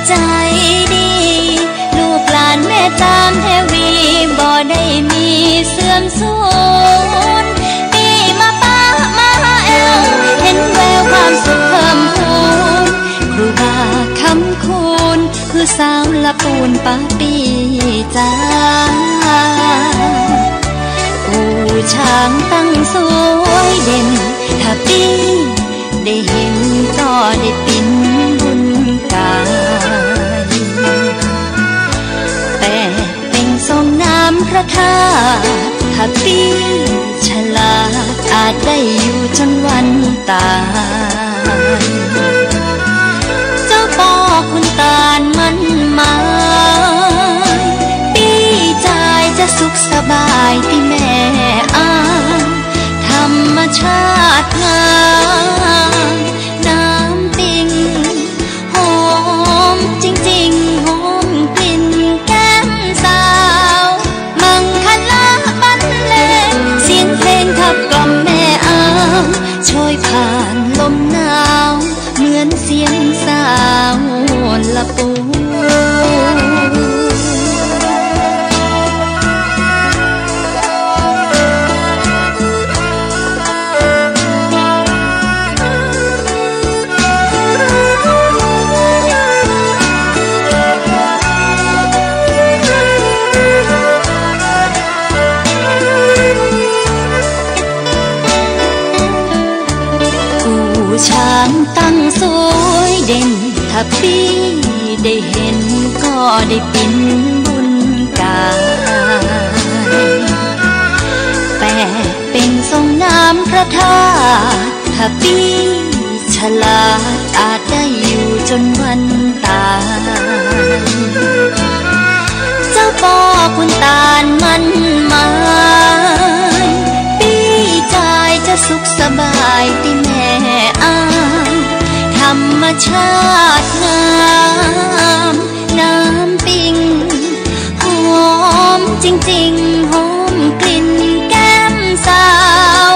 ใจดีลูกหลานแม่ตามเทวีบ่ได้มีเสื่อมสูญปีมาป้ามาแอวเห็นแววความสุขเพิ่มพูนครูบาคำคูณคือสาวละปูนป้าปีจ้าผู้ช้างตั้งสวยเด่นถ้าปีได้เห็นก็ได้ปิ่นบุญกายแต่เป็นทรงน้ำพระธาตุถ้าปีฉลาดอาจได้อยู่จนวันตายเจ้าพ่อคุณตาลมันมาปีใจจะสุขสบายที่แม่อ้างธรรมชาติงามน้ำปิงหอมจริงๆหอมกลิ่นแก้มสาวมังคลาบรรเลงเสียงเพลงขับกล่อมแม่อ้างโชยผ่านลมหนาวเหมือนเสียงสาวละปูช้างตั้งสวยเด่นถ้าปีได้เห็นก็ได้ปิ่นบุญกายแต่เป็นทรงน้ำพระธาตุถ้าปีฉลาดอาจได้อยู่จนวันตายเจ้าพ่อคุณตาลมันมาปีใจจะสุขสบายที่แม่อ้างธรรมชาติงามน้ำปิงหอมจริงๆหอมกลิ่นแก้มสาว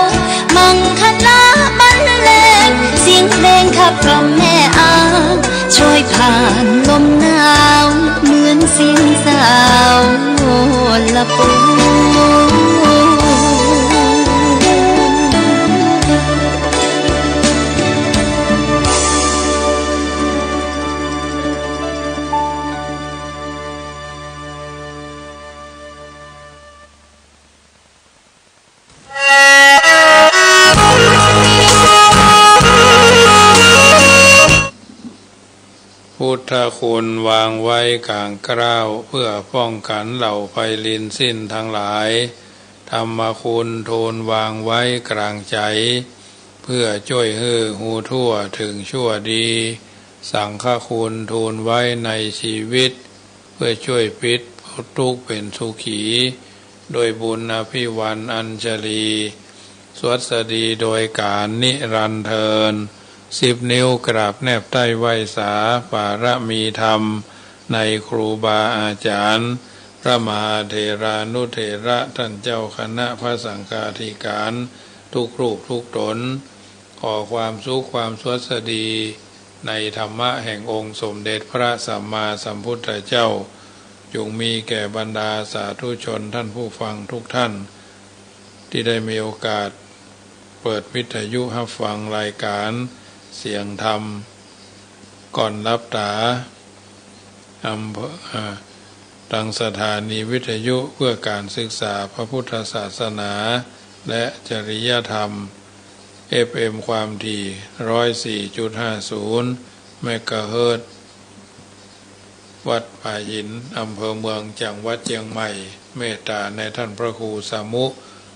มังคลาบรรเลงเสียงเพลงขับกล่อมแม่อ้างช่วยผ่านลมหนาวเหมือนเสียงสาวละปู พุทธคุณวางไว้กลางกล้าวเพื่อป้องกันเหล่าไพลินสิ้นทั้งหลายธรรมคุณทูลวางไว้กลางใจเพื่อช่วยให้หูทั่วถึงชั่วดีสังฆคุณทูลไว้ในชีวิตเพื่อช่วยปิดทุกข์เป็นสุขีโดยบุญอภิวันอัญชลีสวัสดีโดยการนิรันดร์เทิน10 นิ้วกราบแนบใต้ไหวสาปารมีธรรมในครูบาอาจารย์พระมหาเถรานุเถระท่านเจ้าคณะพระสังฆาธิการทุกรูปทุกตนขอความสุขความสวัสดีในธรรมะแห่งองค์สมเด็จพระสัมมาสัมพุทธเจ้าจงมีแก่บรรดาสาธุชนท่านผู้ฟังทุกท่านที่ได้มีโอกาสเปิดวิทยุรับฟังรายการเสียงธรรมก่อนรับตาตั้งสถานีวิทยุเพื่อการศึกษาพระพุทธศาสนาและจริยธรรม FM ความถี่ 104.50 เมกะเฮิรตซ์วัดป่าหินอำเภอเมืองจังหวัดเชียงใหม่เมตตาในท่านพระครูสามุ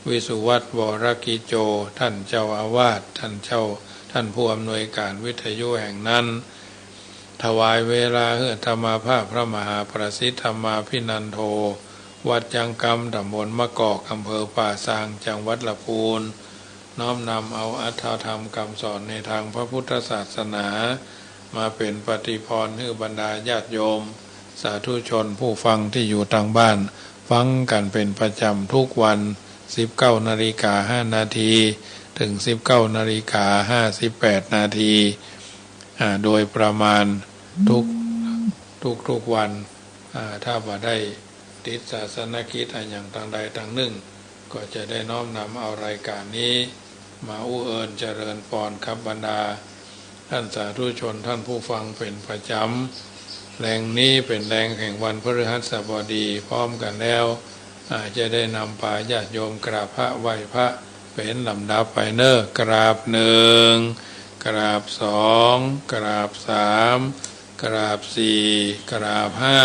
วิสุวัตรวรกิโจท่านเจ้าอาวาสท่านผู้อำนวยการวิทยุแห่งนั้นถวายเวลาเพื่อธรรมาภาพพระมหาประสิทธิธรรมาภินันโทวัดจังกำตำบลมะกอกอำเภอป่าซางจังหวัดลำพูนน้อมนำเอาอัตถธรรมคำสอนในทางพระพุทธศาสนามาเป็นปฏิพรให้บรรดาญาติโยมสาธุชนผู้ฟังที่อยู่ทางบ้านฟังกันเป็นประจำทุกวัน 19:05 นาทีถึง 19:58 นาทีโดยประมาณทุก ทุกวันถ้าว่าได้ติดศาสนกิจอย่างต่างใดต่างหนึ่งก็จะได้น้อมนำเอารายการนี้มาอู้เอิญเจริญพรครับบรรดาท่านสาธุชนท่านผู้ฟังเป็นประจำแหล่งนี้เป็นแหล่งแห่งวันพฤหัสบดีพร้อมกันแล้วจะได้นำพาญาติโยมกราบพระไหว้พระเป็นลำดับไปเนกราบหนึ่งกราบสองกราบสามกราบสี่กราบห้า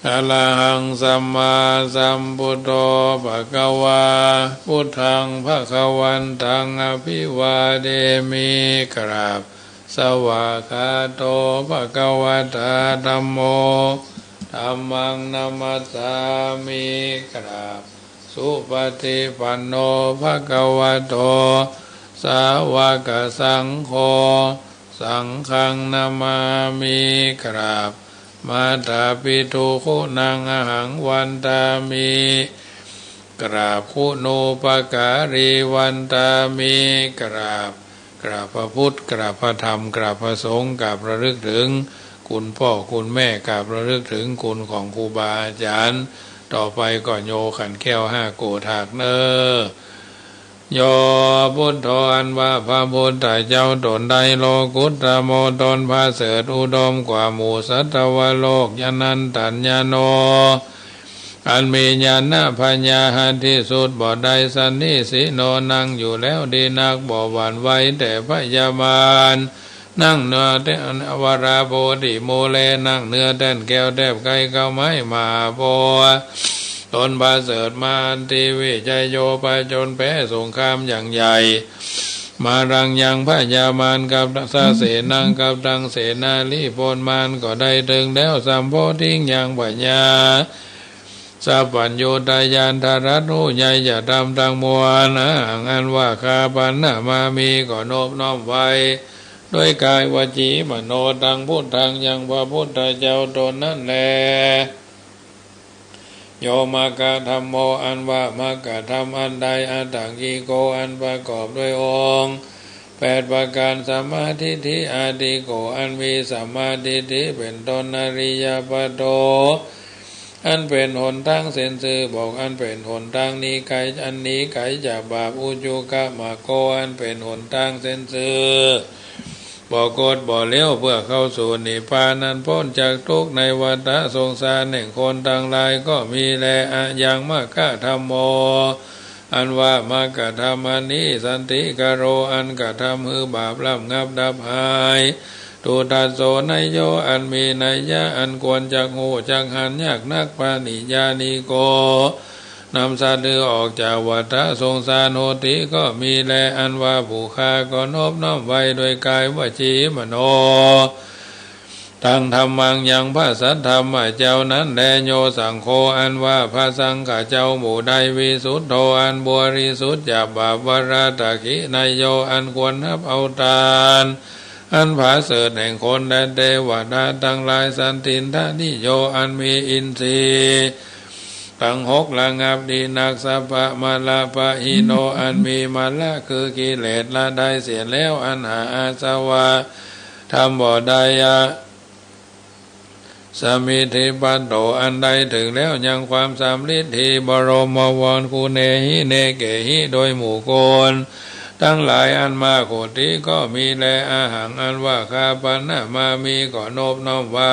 อะระหังสัมมาสัมพุทโธภะคะวาพุทธังภะคะวันตังอภิวาเทมิกราบสวากขาโตภะคะวะตาธัมโมธัมมังนัมมัสสามิกราบสุปฏิปันโนภะคะวะโตสาวกสังโฆสังฆังนามามิกราบมาตาปิตุคุณังอหังวันตามิกราบคุณูปการีวันตามิกราบพระพุทธกราบพระธรรมกราบพระสงฆ์กราบระลึกถึงคุณพ่อคุณแม่กราบระลึกถึงคุณของครูบาอาจารย์ต่อไปก็โยขันแก้วห้าโกฏากเนอโยพุทโธอันว่าพระพุทธเจ้าตนใดโลกุตตโมตนพระเสริฐอุดมกว่าหมู่สัตวโลกยานันตัญญาโนอันมีญาณปัญญาที่สุดบ่ได้สันนิสิโนนั่งอยู่แล้วดีนักบ่หวั่นไหวแต่พยาบาลนั่งเนื้อแต่วราโพธิโมเลนั่งเนื้อแต้นแก้วแทบไก่เก้าไม้มาโพตนบาเสริฐมาทีวิจัยโยไปจนแพ้สงครามอย่างใหญ่มารังยังพยามารกับสาเสนังกับดังเสนาลีโพนมารก็ได้ถึงแล้วสัมโพธิงอย่างปัญญาสัพพัญโยตายานธารัตนุใหญ่จะทำตังมวลอันว่าคาปันนามามีก็โนบน้อมไว้ด้วยกายวจีมโนตังพุทธังยังพระพุทธเจ้าตนนั่นแลโยมากะธรรมโมอันว่ามากะธรรมอันใดอันต่างกีโกอันประกอบด้วยองค์8ประการสัมมาทิฏฐิอาทิโกอันมีสัมมาทิฏฐิเป็นต้นอริยปัตโตอันเป็นหนทางเส้นซื่อบอกอันเป็นหนทางนี้ไกลอันนี้ไกลจากบาปอุจุกะมาโกอันเป็นหนทางเส้นซื่อบ่โกรธบ่เลี้ยวเพื่อเข้าสู่นิพพานันพ้นจากทุกข์ในวัฏสงสารแห่งคนทั้งหลายก็มีแลอย่างมากะธรรมโมอันว่ามากะธรรมอันนี้สันติกโรอันกะทำหือบาปลำงับดับหายตุตัสโสนยโยอันมีนัยยะอันควรจักหูจักหันยากนักปานิญานิโกนำสัตว์ออกจากวัฏสงสารโหติก็มีแลอันว่าผู้ฆ่าก็นอบน้อมไว้โดยกายวจีมโนตั้งธรรมังยังพระสัทธรรมเจ้านั้นแลโยสังโฆอันว่าพระสังฆเจ้าหมู่ใดวิสุทธโธอันบริสุทธิ์จากบาปวราตะขินายโยอันควรนับเอาทานอันผาเสดแห่งคนและเทวดาทั้งหลายสันตินทานิโยอันมีอินทรีย์ตั้ง6ระงับดีนักสัพพะมาลาปะหิโนอันมีมาละคือกิเลสละได้เสียแล้วอันหาอาสวะทำบ่ได้สมิธิปัตโตอันใดถึงแล้วยังความสำลิดทีบรมวรคูเนหิเนเกหิโดยหมู่โกนทั้งหลายอันมาโคติก็มีแลอาหังอันว่าคาปันนามามีก็โนบน้อมไว้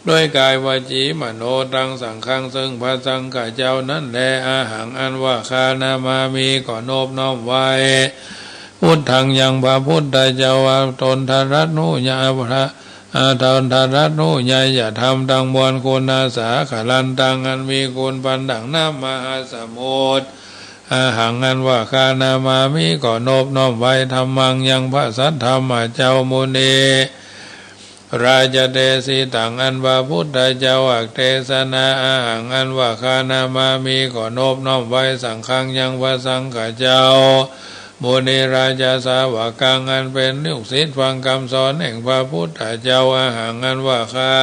ด้วยกายวจีมโนตังสังฆังซึ่งพระสังฆเจ้านั้นแลอาหังอันว่าคานามามีก็โนบน้อมไว้พุทธังยังพระพุทธเจ้าตนทรัตนุญาพระตนทรัตนุญาอย่าทำตังมวลคุณอาสาขลันตังอันมีคุณปันดังน้ำมหาสมุทรอาหังอันว่าคานามามิก็โนบน้อมไว้ธรรมังยังพระสัทธรรมเจ้ามุนีราชเดสิตังอันว่าพุทธเจ้าอักเทศนาอาหังอันว่าคานามามีก็โนบน้อมไว้สังฆังยังพระสังฆเจ้ามุนีราชสาวกังอันเป็นลูกศิษย์ฟังคำสอนแห่งพระพุทธเจ้าอาหังอันว่าคา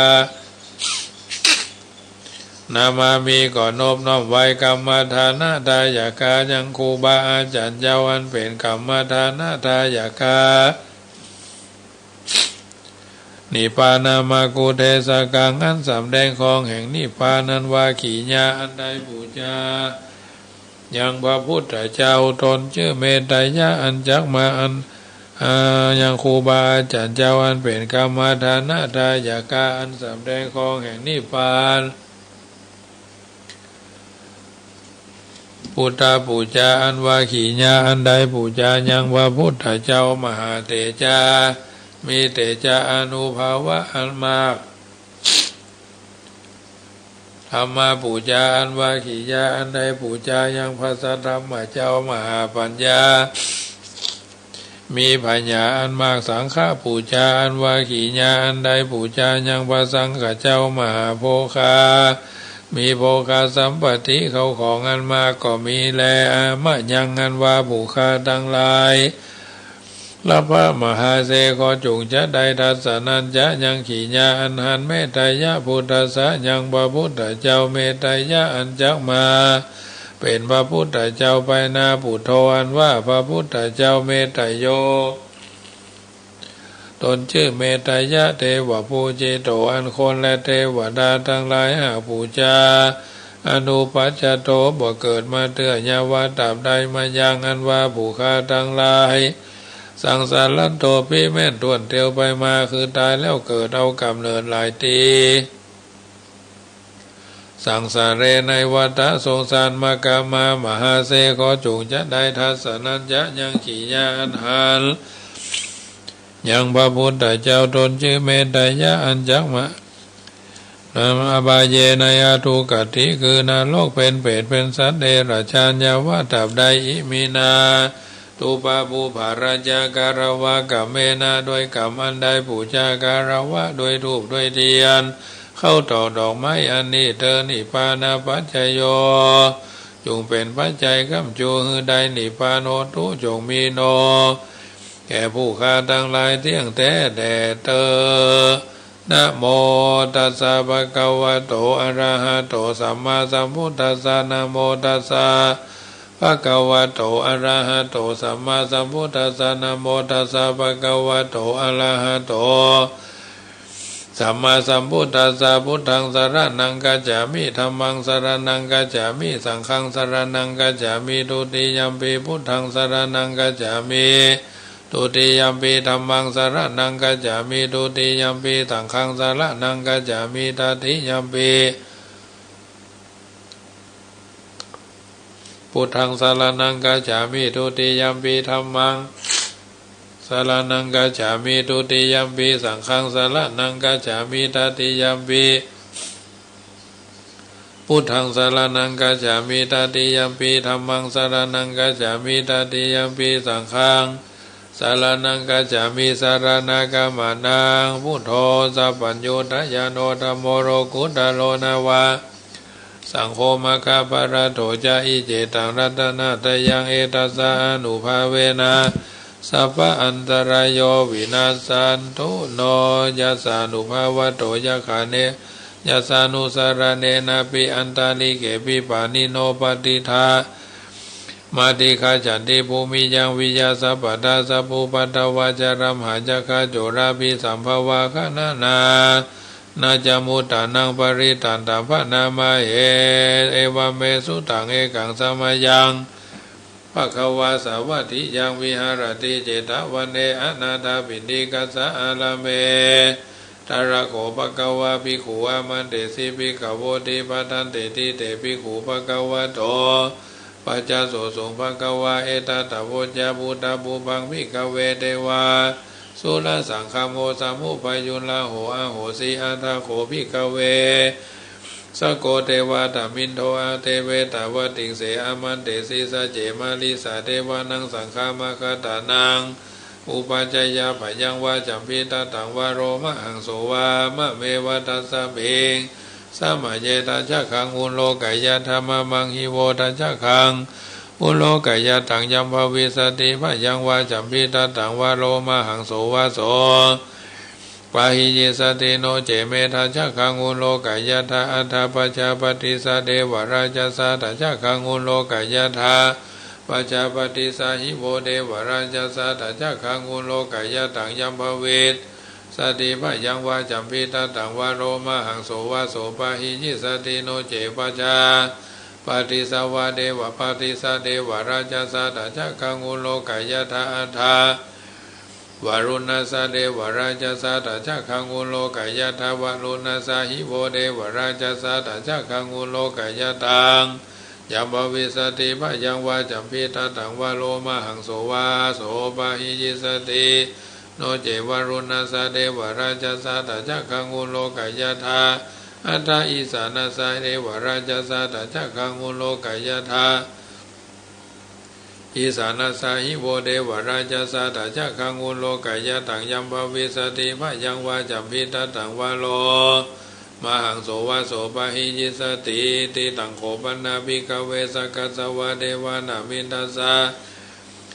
นามามีก็โนบน้อมไว้กรรมฐานะทายกายังครูบาอาจารย์เจ้าอันเป็นกรรมฐานะทายกา นิพพานามากุเทสกังอันสำแดงของแห่งนิพพานันวาขีญาอันใดบูชายังพระพุทธเจ้าตนชื่อเมตยะอันจักมาอันยังครูบาอาจารย์เจ้าอันเป็นกรรมฐานะทายกาอันสำแดงของแห่งนิพพานพุทธปูชาอันวาขีญาอันใดปูชายังพระพุทธเจ้ามหาเถจามีเถจาอนุภาวะอันมากธรรมปูชาอันวาขีญาอันใดปูชายังพระสัทธรรมเจ้ามหาปัญญามีปัญญาอันมากสังฆปูชาอันวาขีญาอันใดปูชายังพระสังฆเจ้ามหาโภคามีโภคาสัมปติเขาของอันมากก็มีแลมะยังอันว่าบุคาทั้งหลายละพระมหาเสขอจงจะได้ทัศนัญจะยังขีญาอันหันเมตยะพุทธสะยังพระพุทธเจ้าเมตยะอันจักมาเป็นพระพุทธเจ้าไปนาปุถโธอันว่าพระพุทธเจ้าเมตโยตนชื่อเมตยะเทวปูเจโตอันคนและเทวดาทั้งหลายหาปูชาอนุปัจจโตบ่เกิดมาเตือยาวาตราบใดมายังอันว่าผู้ฆ่าทั้งหลายสังสารลันโตพิแม่นต้วนเตียวไปมาคือตายแล้วเกิดเอากำเนิดหลายตีสังสารเรในวัฏสงสารมากามามหาเสขอจงจะได้ทัศนัญจะยังขีญาอันหันยังพระพุทธเจ้าตนชื่อเมตยะอันจักมานามอบายเยนายาทุกติคือนรกเป็นเปรตเป็นสัตว์เดรัจฉานยาวาตับใดอิมินาตุปาภูภาราชาการวะกัมเมนาด้วยกรรมอันใดปูชาการวะด้วยรูปด้วยเทียนเข้าต่อดอกไม้อันนี้เธอนิพพานาปัจจโยจงเป็นปัจจัยกำจูหือใดนิพพานโนตุจงมีโนแก่ผู้ฆ่าทั้งหลายเที่ยงแท้แด่เธอนะโมตัสสะภะคะวะโตอะระหะโตสัมมาสัมพุทธัสสะนะโมตัสสะภะคะวะโตอะระหะโตสัมมาสัมพุทธัสสะนะโมตัสสะภะคะวะโตอะระหะโตสัมมาสัมพุทธัสสะพุทธังสรณังกัจฉามิธัมมังสรณังกัจฉามิสังฆังสรณังกัจฉามิทุติยัมปิพุทธังสรณังกัจฉามิทุติยัมปิธัมมังสรณังกัจฉามิทุติยัมปิสังฆังสรณังกัจฉามิตติยัมปิพุทธังสรณังกัจฉามิทุติยัมปิธัมมังสรณังกัจฉามิทุติยัมปิสังฆังสรณังกัจฉามิตติยัมปิพุทธังสรณังกัจฉามิตติยัมปิธัมมังสรณังกัจฉามิตติยัมปิสังฆังสารนังกัจจามิสารนากามานังพุทโธสัพพัญโยทยานโนธัมโมโรกุตโลนาวาสังโฆมาคาปะระโถจาอิเจตังรัตนาตยังเอตัสสะอนุภาเวนะสัพพะอันตรายโยวินาสันตุโนยัสสานุภาวะโตยะขาเนยัสสานุสารเนนะปิอันตาลิเกปิปานิโนปฏิทามาติคาจันติภูมิยังวิยาสัพพะสัพพุปัตตวาจารัมหาจักขโจราภิสัมภวะขณานาจามุตตานังปริตันตาภนามาเเอวเมสุตังเอกังสมัยยังภควาสาวัติยังวิหารติเจตวันเนอนาถาปิณิกัสสะอาลาเมตระโขภควาภิกขุอามันเตสิภิกขโวติปทันเตติเตภิกขุภควะโตปัจจโสสงภควาเอตตะโวจาภูตาภูพังภิกขเวเทวาสุรสังฆโมสัมมุปยุลาโหอาโหสีอัตถโขภิกขเวสโกเทวาตมินโทอาเทเวตาวติงเสอามันเตสิสเจมาลิสาเทวานังสังฆามคตานังอุปจายาปยังวาจัมพิตาตังวโรมะหังโสวามะเมวตัสสะเบงสมัยเยตัจขังอุโลกายธรรมมังหิโวตัจขังอุโลกายตังยัมภวิสติพยังวาจัมพิตาตังวโรมะหังโสวาโสปะหิยิสติโนเจเมทัจขังอุโลกายธาอัฏฐปัจจปฏิสเดวราชสาตัจขังอุโลกายธาปัจจปฏิสาหิโวเดวราชสาตัจขังอุโลกายตังยัมภวิส สติพยังวาจัมพิตตังวาโรมหังโสวาโสปะหิยิสติโนเจปจาปฏิสวะเดวะปฏิสะเดวะราชสะตจักขังอุโลกายทาอัฏฐาวารุณสะเดวะราชสะตจักขังอุโลกายทาวารุณสะหิโวเดวะราชสะตจักขังอุโลกายตังยัมภวิสติพยังวาจัมพิตตังวาโลมหังโสวาโสปะหิยิสติโนเจวารุณสะเดวะราชสะตจักขังอุโลกายทาอัตถาอิสานาสะเดวะราชสะตจักขังอุโลกายทาอิสานาสาหิโวเดวราชสาตจักขังอุโลกายตังยัมภวิสติพยังวาจัมพิตตังวาโลมหังโสวาโสปะหิยิสติติตังโขปนาภิกเวสกัสสวะเดวานามิตัสสะ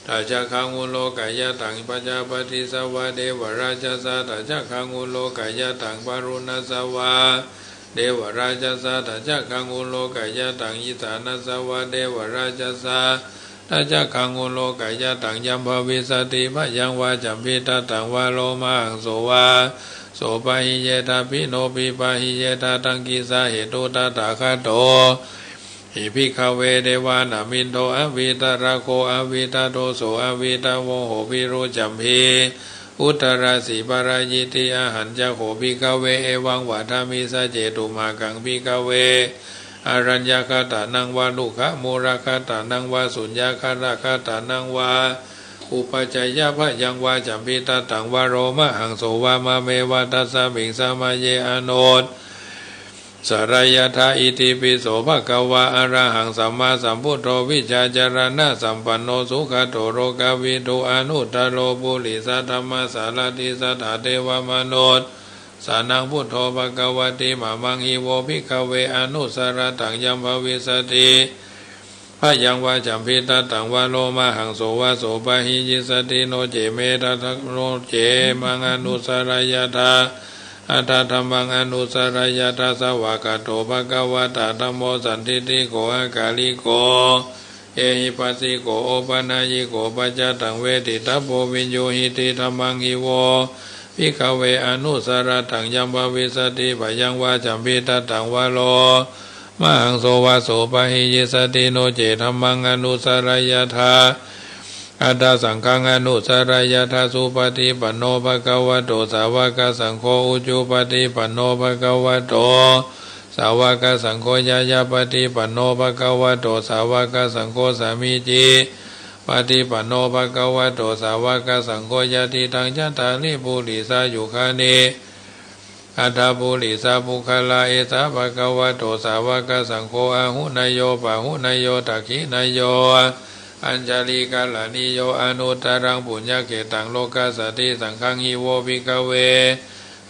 ตจักขังอุโลกายตังปัจจาปฏิสวะเดวราชสาตจักขังอุโลกายตังปารุณสวะเดวราชสาตจักขังอุโลกายตังอิสานาสวะเดวราชสาตจักขังอุโลกายตังยัมภวิสติพยังวาจัมพิตตังวาโลมหังโสวาโสปะหิเยตาภิโนปิปะหิเยตาตังกิสาเหตุตถาคโตหิภิกขเวเดวานามินโตอวิตระโคอวิตโตโสอวิตโวโหภิรุจัมพีอุตราสีปรายิติอาหันจะโหภิกขเวเอวังวะธามิสเจตุมากังภิกขเวอารัญญคตานังวาลุขะโมระคตานังวาสุญญาคตาคตานังวาอุปจัยยะพยังวาจัมพิตตังวาโรมหังโสวามะเมวะตัสสะมิงสมาเยอโนตสรายธาอิติปิโสภะคะวะอะระหังสัมมาสัมพุทโธวิชาจารณะสัมปันโนสุขโตโรกาวิโตอนุตตโรปุริสัทธัมมาสารติสัทธาเทวมนุษย์สานังพุทโธภควติมามังหิโวภิกขเวอนุสรตังยัมภวิสติพยังวาจัมพิตตังวาโลมหังโสวาโสปะหิยิสติโนเจเมตทัโนเจมังอนุสรายธาอัตถธรรมังอนุสรายธาสวากโตภควตาธัมโมสันทิฏฐิโกอากาลิโกเอหิปัสสิโกโอปนายิโกปัจจตังเวทิตาโพวิญโยหิติธัมมังหิโวภิกขเวอนุสรตังยัมภวิสติพยังวาจัมพิตตังวาโลมหังโสวาโสปะหิยิสติโนเจธัมมังอนุสรายธาอัตถสังฆังอนุสรายธาสุปฏิปันโนภควโตสาวกสังโฆอุจุปฏิปันโนภควโตสาวกสังโฆยายาปฏิปันโนภควโตสาวกสังโฆสามีจิปฏิปันโนภควโตสาวกสังโฆยะติตังจัตตาริปุริสายุคานิอัตถปุริสาภุคลาเอสาภควโตสาวกสังโฆอาหุนายโยปะหุนายโยตักขินายโยอัญจลิกาลานิโยอนุตตรังปุญญเกตังโลกัสสติสังฆังหิโวภิกขเว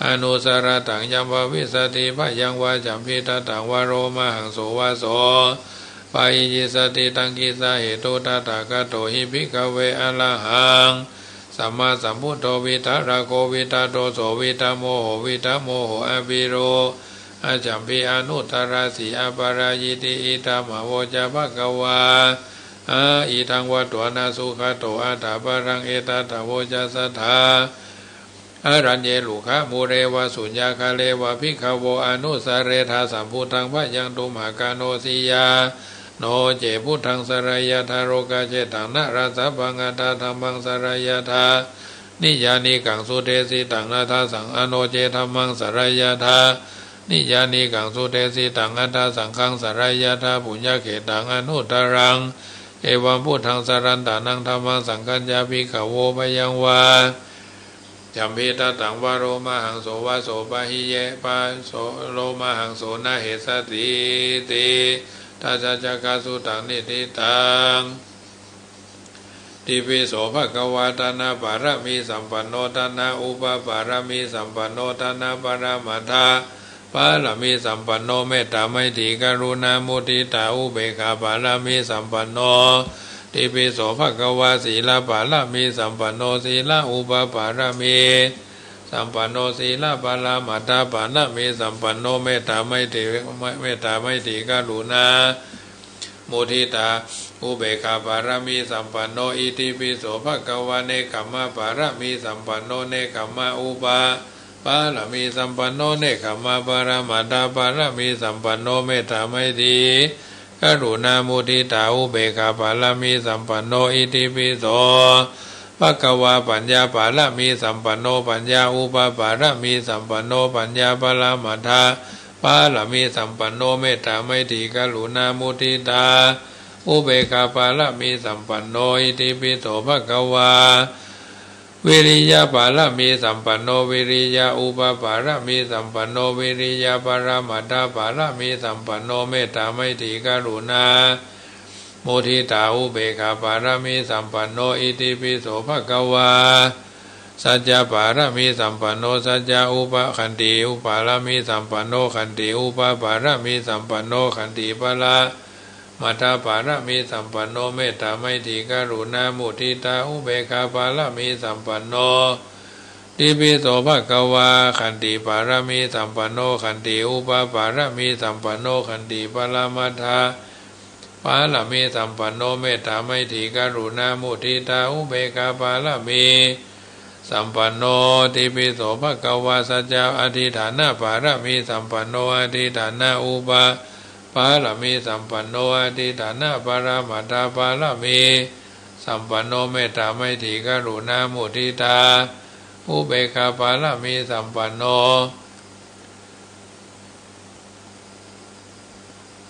อนุสรตังยัมภวิสติพยังวาจัมพิตตังวาโรมหังโสวาโสปะหิยิสติตังกิสาเหตุตถาคโตหิภิกขเวอรหังสัมมาสัมพุทโธวิตาระโควิตาโตโสวิตาโมโหวิตาโมโหอภิโรอาจัมปิอนุตตราสีอปารายิติอิตามโวจะภควาอิทังวัตวนาสุขโตอัฏฐปารังเอตตะโวจะสัทธาอรัญเยลุขะมูเรวะสุญญาคาเลวะภิกขโวอนุสเรธาสัมพุทธังพยังตุมหากาโนสิยาโนเจพุทธังสรายธาโรกาเจตังนะราสะปังอัตถธรรมังสรายธานิยานิกังสุเทสิตังนาทาสังอโนเจธรรมังสรายธานิยานิกังสุเทสิตังอัตถสังฆังสรายธาปุญญเขตังอนุตตรังเอวังพุทธังสรันตานังธรรมังสังฆัญญาภิกขโวพยังวาจัมพิตตังวาโรมหังโสวาโสปะหิเยปะโสโลมหังโสนาเหสติติตาจัจกาสุตังนิติตังติปิโสภควตานาปารมีสัมปันโนตานาอุปปารมีสัมปันโนตานาปรมัตถาปารมีสัมปันโนเมตตาไมตรีกรุณามุทิตาอุเบกขาปารมีสัมปันโนติปิโสภควาศีลปารมีสัมปันโนศีลอุปปารมีสัมปันโนศีลปารามัตถาปารมีสัมปันโนเมตตาไมตรีกรุณามุทิตาอุเบกขาปารมีสัมปันโนอิติปิโสภควาเนกัมมะปารมีสัมปันโนเนกัมมะอุปา ปาระมีสัมปันโนเนกขมาปรามาตาปาระมีสัมปันโนเมตตาไม่ดีกรุณามุทิตาอุเบกขาปาระมีสัมปันโนอิติปิโสภควาปัญญาปาระมีสัมปันโนปัญญาอุปปาระมีสัมปันโนปัญญาปรามาทาปาระมีสัมปันโนเมตตาไม่ดีกรุณามุทิตาอุเบกขาปาระมีสัมปันโนอิติปิโสภควาวิริยะปาระมีสัมปันโนวิริยะอุปปาระมีสัมปันโนวิริยะปรามาทาปาระมีสัมปันโนเมตตาไม่ดีกรุณามุทิตาอุเบกขาปาระมีสัมปันโนอิติปิโสภควาสัจจะปาระมีสัมปันโนสัจจะอุปขันติอุปาระมีสัมปันโนขันติอุปปาระมีสัมปันโนขันติปรามาตาปาระมีสัมปันโนเมตตาไม่ดีกรุณามุทิตาอุเบกขาปาระมีสัมปันโนติปิโสภควาขันติปาระมีสัมปันโนขันติอุปปาระมีสัมปันโนขันติปรามาทาปาระมีสัมปันโนเมตตาไม่ดีกรุณามุทิตาอุเบกขาปาระมีสัมปันโนติปิโสภควาสัจจะอธิฐานะปาระมีสัมปันโนอธิฐานะอุปปาระมีสัมปันโนอธิฐานะปรามาทาปาระมีสัมปันโนเมตตาไม่ถีกรุณามุทิตาอุเบกขาปาระมีสัมปันโน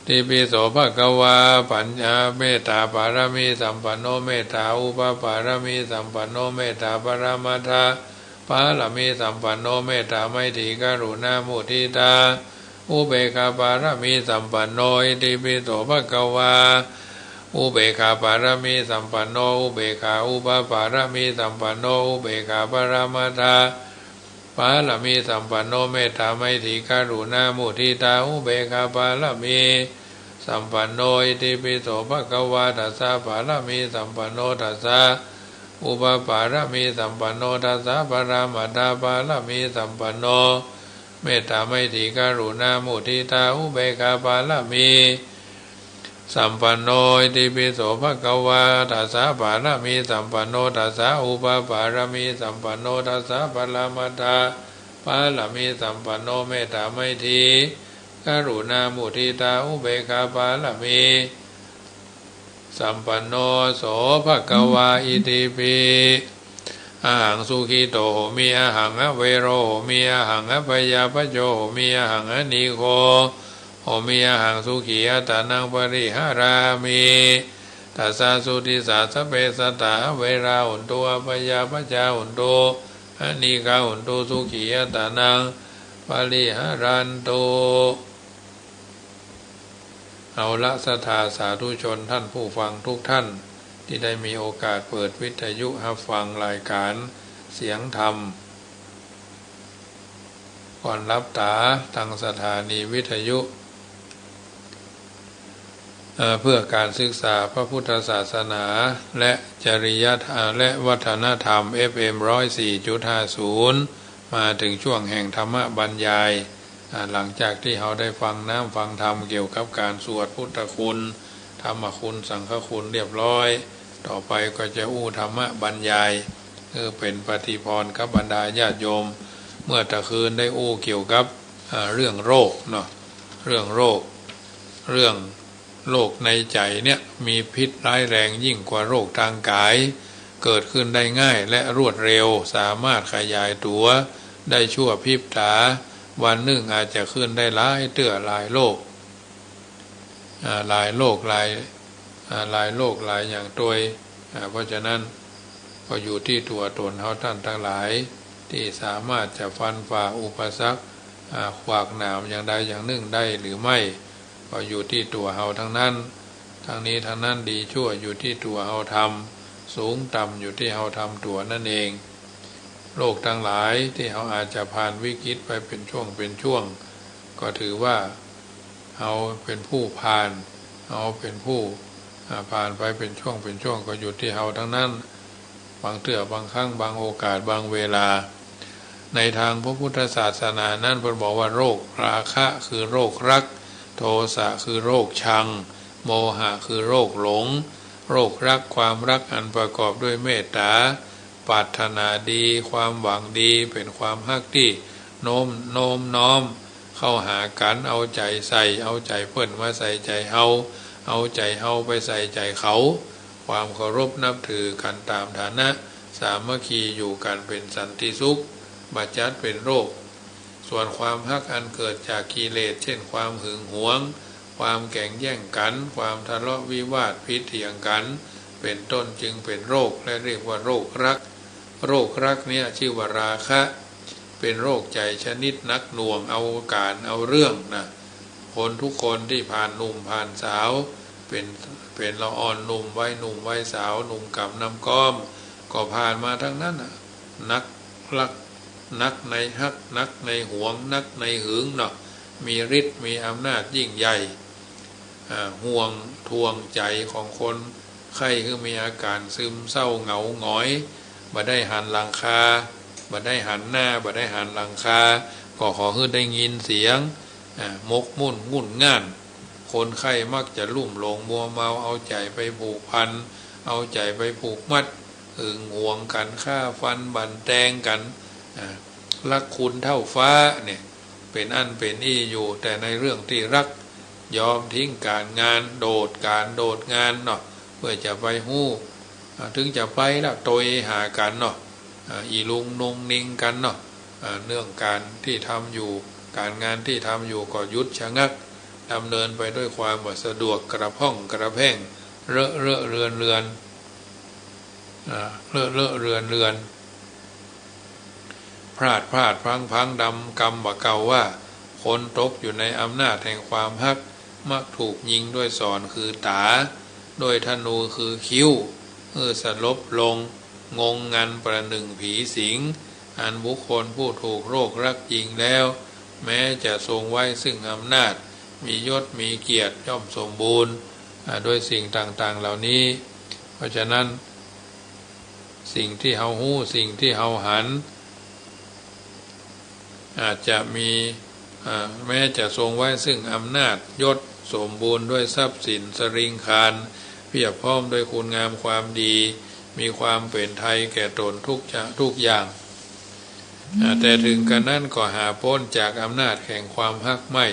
ติปิโสภควาปัญญาเมตตาปาระมีสัมปันโนเมตตาอุปปาระมีสัมปันโนเมตตาปรามาทาปาระมีสัมปันโนเมตตาไม่ถีกรุณามุทิตาอุเบกขาปาระมีสัมปันโนอิติปิโสภควาอุเบกขาปาระมีสัมปันโนอุเบกขาอุปปาระมีสัมปันโนอุเบกขาปรามาทาปาระมีสัมปันโนเมตตาไม่ถีกรุณามุทิตาอุเบกขาปาระมีสัมปันโนอิติปิโสภควาทัสสะปาระมีสัมปันโนทัสสะอุปปาระมีสัมปันโนทัสสะปรามาทาปาระมีสัมปันโนเมตตาไม่ถีกรุณามุทิตาอุเบกขาปาระมีสัมปันโนอิติปิโสภควาทัสสะปาระมีสัมปันโนทัสสะอุปปาระมีสัมปันโนทัสสะปรามาทาปาระมีสัมปันโนเมตตาไม่ถีกรุณามุทิตาอุเบกขาปาระมีสัมปันโนโสภควาอิติปิอาหังสุขิโตโหมิอาหังอเวโรโหมิอาหังอปยาปโจโหมิอาหังอนิโคโหมิอาหังสุขีอัตตานังปริหารามิตัสสะสุติสาสเปสัตตาเวราหุนโตอปยาปจาหุนโตอนิกาหุนโตสุขีอัตตานังปริหารันโตเอาละศรัทธาสาธุชนท่านผู้ฟังทุกท่านที่ได้มีโอกาสเปิดวิทยุรับฟังรายการเสียงธรรมก่อนรับตาทางสถานีวิทยุเพื่อการศึกษาพระพุทธศาสนาและจริยธรรมและวัฒนธรรม FM 104.50 มาถึงช่วงแห่งธรรมบรรยายหลังจากที่เราได้ฟังฟังธรรมเกี่ยวกับการสวดพุทธคุณธรรมคุณสังฆคุณเรียบร้อยต่อไปก็จะธรรมบรรยายเป็นปฏิพรกับบรรดาญาติโยมเมื่อตะคืนได้เกี่ยวกับเรื่องโรคเนาะเรื่องโรคในใจเนี่ยมีพิษร้ายแรงยิ่งกว่าโรคทางกายเกิดขึ้นได้ง่ายและรวดเร็วสามารถขยายตัวได้ชั่วพริบตาวันหนึ่งอาจจะขึ้นได้หลายหลายโรคหลายอย่างตัวเพราะฉะนั้นก็อยู่ที่ตัวตนเขาท่านทั้งหลายที่สามารถจะฟันฝ่าอุปสรรคขวากหนามอย่างใดอย่างหนึ่งได้หรือไม่ก็อยู่ที่ตัวเขาทั้งนั้นทั้งนี้ทั้งนั้นดีชั่วอยู่ที่ตัวเขาทำสูงต่ำอยู่ที่เขาทำตัวนั่นเองโลกทั้งหลายที่เขาอาจจะผ่านวิกฤตไปเป็นช่วงก็ถือว่าเขาเป็นผู้ผ่านเขาเป็นผู้ผ่านไปเป็นช่วงก็อยู่ที่เขาทั้งนั้นบางเทื่อบางครั้งบางโอกาสบางเวลาในทางพระพุทธศาสนานั้นเพิ่นบอกว่าโรคราคะคือโรครักโทสะคือโรคชังโมหะคือโรคหลงโรครักความรักอันประกอบด้วยเมตตาปรารถนาดีความหวังดีเป็นความฮักที่ โน้มน้อมเข้าหากันเอาใจใส่เอาใจเพิ่นมาใส่ใจเฮาเอาใจเฮาไปใส่ใจเขาความเคารพนับถือกันตามฐานะสามัคคีอยู่กันเป็นสันติสุขบัดจัดเป็นโรคส่วนความฮักอันเกิดจากกิเลสเช่นความหึงหวงความแข่งแย่งกันความทะเลาะวิวาทพิเถียงกันเป็นต้นจึงเป็นโรคและเรียกว่าโรครักเนี่ยชื่อว่าราคะเป็นโรคใจชนิดนักหน่วงเอาการเอาเรื่องนะคนทุกคนที่ผ่านหนุ่มผ่านสาวเป็นละอ่อนหนุ่มไว้สาวหนุ่มกับน้ำก้อมก็ผ่านมาทั้งนั้นนักรักนักในฮักนักในหวงนักในหึงเนาะมีฤทธิ์มีอำนาจยิ่งใหญ่ห่วงทวงใจของคนไข้คือมีอาการซึมเศร้าเหงาหงอยบ่ได้หันหลังคาบ่ได้หันหน้าบ่ได้หันหลังคาก็ขอให้ได้ยินเสียงมกมุ่นงุ่นง่านคนไข้มักจะลุ่มหลงมัวเมาเอาใจไปผูกพันเอาใจไปผูกมัดหึงหวงกันฆ่าฟันบั่นแตงกันรักคุณเท่าฟ้าเนี่ยเป็นอันเป็นอี้อยู่แต่ในเรื่องที่รักยอมทิ้งการงานโดดงานเนาะเพื่อจะไปหู้ถึงจะไปแล้วโตยหากันเนาะอีลุงนงนิงกันเนาะเรื่องการที่ทำอยู่การงานที่ทำอยู่ก็ยุดชะงักดำเนินไปด้วยความสะดวกกระพ่องกระแพ่งเรือนพลาดพังดำกรรมบ่เก่าว่าคนตกอยู่ในอำนาจแห่งความฮักมักถูกยิงด้วยศรคือตาโดยธนูคือคิ้วสลบลงงงงันประหนึ่งผีสิงอันบุคคลผู้ถูกโรครักยิงแล้วแม้จะทรงไว้ซึ่งอำนาจมียศมีเกียรติย่อมสมบูรณ์ด้วยสิ่งต่างๆเหล่านี้เพราะฉะนั้นสิ่งที่เฮาหู้สิ่งที่เฮาหันอาจจะมีแม้จะทรงไว้ซึ่งอำนาจยศสมบูรณ์ด้วยทรัพย์สินสริงคารเพียบพร้อมด้วยคุณงามความดีมีความเป็นไทยแก่ตนทุกอย่างแต่ถึงกันนั้นก็หาพ้นจากอำนาจแห่งความฮักไม่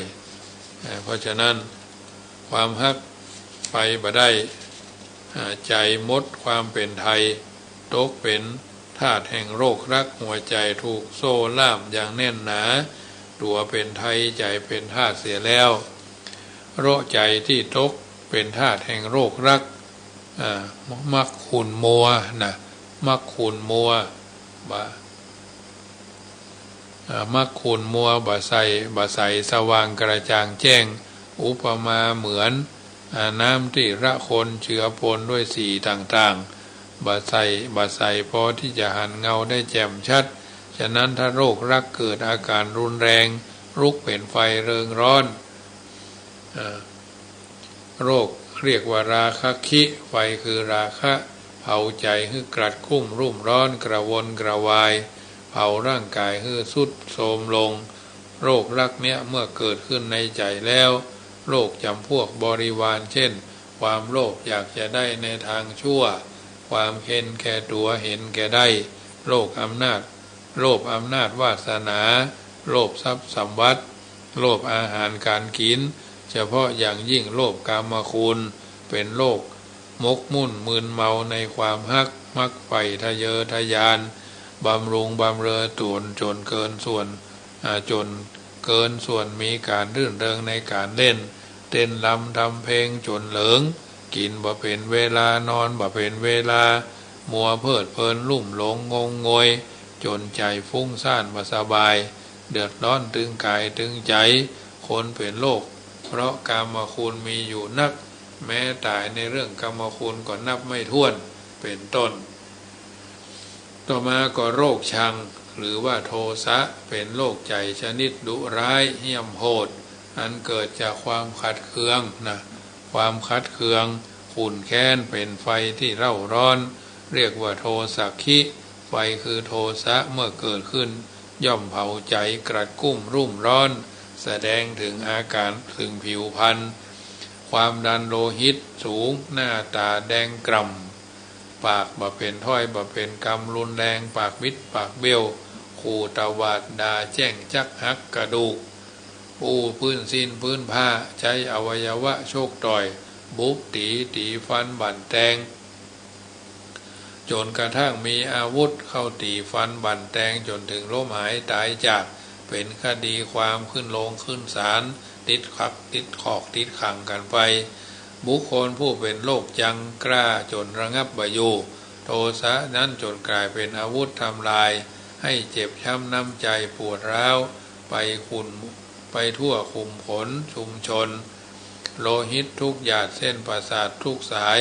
เพราะฉะนั้นความฮักไปบ่ได้ใจมดความเป็นไทยตกเป็นธาตุแห่งโรครักหัวใจถูกโซ่ล่ามอย่างแน่นหนาตัวเป็นไทยใจเป็นธาตุเสียแล้วโรคใจที่ตกเป็นธาตุแห่งโรครักมักขุ่นมัวนะมักขุ่นมัวมักขุ่นมัวบ่ใสสว่างกระจ่างแจ้งอุปมาเหมือนน้ำที่ระคนเชื้อปนด้วยสีต่างๆบ่ใสพอที่จะหันเงาได้แจ่มชัดฉะนั้นถ้าโรครักเกิดอาการรุนแรงลุกเป็นไฟเริงร้อนโรคเรียกว่าราคะคิไฟคือราคะเผาใจให้กรัดกุ้มรุ่มร้อนกระวนกระวายเผาร่างกายให้สุดโทรมลงโรครักเนี้ยเมื่อเกิดขึ้นในใจแล้วโรคจำพวกบริวารเช่นความโลภอยากจะได้ในทางชั่วความเห็นแก่ตัวเห็นแก่ได้โลภอำนาจวาสนาโลภทรัพย์สมบัติโลภอาหารการกินเฉพาะอย่างยิ่งโลภกามคุณเป็นโรคมกมุ่นมึนเมาในความฮักมักใฝ่ทะเยอทะยานบำรุงบำเรอตนจนเกินส่วนมีการรื่นเริงในการเล่นเต้นรำทำเพลงจนเหลิงกินบ่เป็นเวลานอนบ่เป็นเวลามัวเพลิดเพลินลุ่มหลงงงงวยจนใจฟุ้งซ่านบ่สบายเดือดร้อนตึงกายตึงใจคนเป็นโรคเพราะกามคุณมีอยู่นักแม้ตายในเรื่องกามคุณก็นับไม่ถ้วนเป็นต้นต่อมาก็โรคชังหรือว่าโทสะเป็นโรคใจชนิดดุร้ายเหี้ยมโหดอันเกิดจากความขัดเคืองความขัดเคืองขุ่นแค้นเป็นไฟที่เร่าร้อนเรียกว่าโทสักขิไฟคือโทสะเมื่อเกิดขึ้นย่อมเผาใจกระกุ้มรุ่มร้อนแสดงถึงอาการถึงผิวพรรณความดันโลหิตสูงหน้าตาแดงกร่ำปากบ่เป็นถ้อยบ่เป็นกำรุนแรงปากบิดปากเบี้ยวค ขู่ตวาดด่าแจ้งจักหักกระดูกปูพื้นสิ้นพื้นผ้าใช้อวัยวะโชคต่อยบุบตีฟันบั่นแตงจนกระทั่งมีอาวุธเข้าตีฟันบั่นแตงจนถึงล้มหายตายจากเป็นคดีความขึ้นลงขึ้นศาลติดขักติดขอกติดขังกันไปบุคคลผู้เป็นโรคจังกล้าจนระงับบ่อยู่โทสะนั้นจนกลายเป็นอาวุธทำลายให้เจ็บช้ำน้ำใจปวดร้าวไปทั่วคุมขนชุมชนโลหิตทุกหยาดเส้นประสาททุกสาย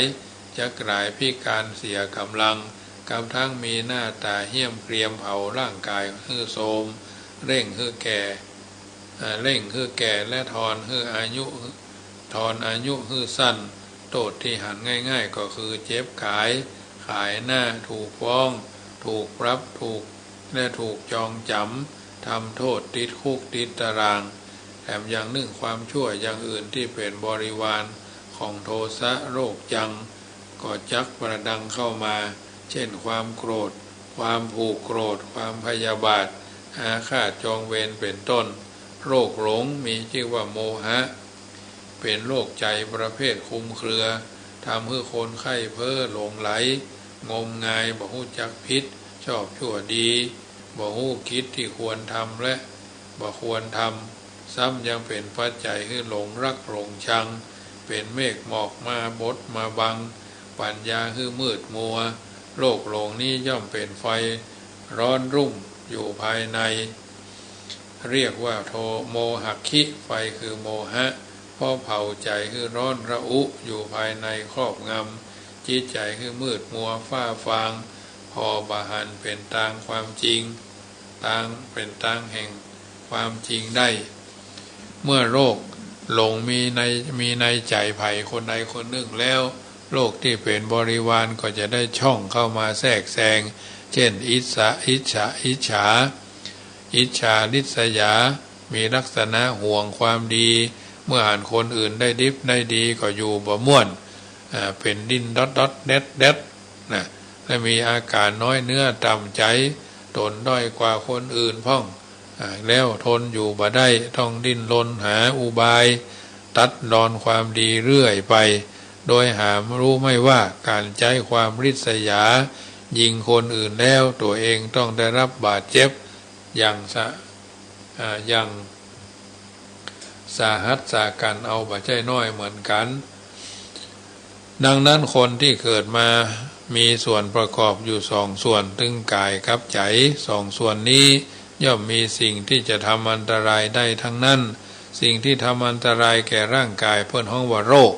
จะกลายพิการเสียกำลังกำทั้งมีหน้าตาเหี้ยมเกรียมเผาร่างกายฮือโทรมเร่งฮือแก่และทอนฮืออายุฮือสั้นโทษที่หันง่ายๆก็คือเจ็บขายหน้าถูกฟ้องถูกปรับและถูกจองจำทำโทษติดคุกติดตารางแถมยังนึ่งความชั่วอย่างอื่นที่เป็นบริวารของโทสะโรคจังก็จักประดังเข้ามาเช่นความโกรธความผูกโกรธความพยาบาทอาฆาตจองเวรเป็นต้นโรคหลงมีชื่อว่าโมหะเป็นโรคใจประเภทคลุมเครือทำให้คนไข้เพ้อหลงไหลงมงายบ่ฮู้จักพิษชอบชั่วดีบ่ฮู้คิดที่ควรทำและบ่ควรทำซ้ำยังเป็นปัจจัยให้หลงรักหลงชังเป็นเมฆหมอกมาบดมาบังปัญญาคือมืดมัวโลกหลงนี้ย่อมเป็นไฟร้อนรุ่มอยู่ภายในเรียกว่าโมหะคิไฟคือโมหะเพราะเผาใจคือร้อนระอุอยู่ภายในครอบงำจิตใจคือมืดมัวฟ้าฟางพอบาหันเป็นทางความจริงเป็นทางแห่งความจริงได้เมื่อโรคหลงมีในใจไผ่คนใดคนหนึ่งแล้วโรคที่เป็นบริวารก็จะได้ช่องเข้ามาแทรกแซงเช่นอิจฉาริษยามีลักษณะห่วงความดีเมื่ออ่านคนอื่นได้ดิบได้ดีก็อยู่บ่ม่วนเป็นดิ้นดอดเด็ดนะและมีอาการน้อยเนื้อต่ำใจตนด้อยกว่าคนอื่นพ่องแล้วทนอยู่บ่ได้ต้องดิ้นรนหาอุบายตัดรอนความดีเรื่อยไปโดยหารู้ไม่ว่าการใช้ความริษยายิงคนอื่นแล้วตัวเองต้องได้รับบาดเจ็บอย่างสาหัสสากันเอาบาดใจน้อยเหมือนกันดังนั้นคนที่เกิดมามีส่วนประกอบอยู่สองส่วนตึงกายกับใจสองส่วนนี้ย่อมมีสิ่งที่จะทำอันตรายได้ทั้งนั้นสิ่งที่ทำอันตรายแก่ร่างกายเพิ่นห้องว่าโรค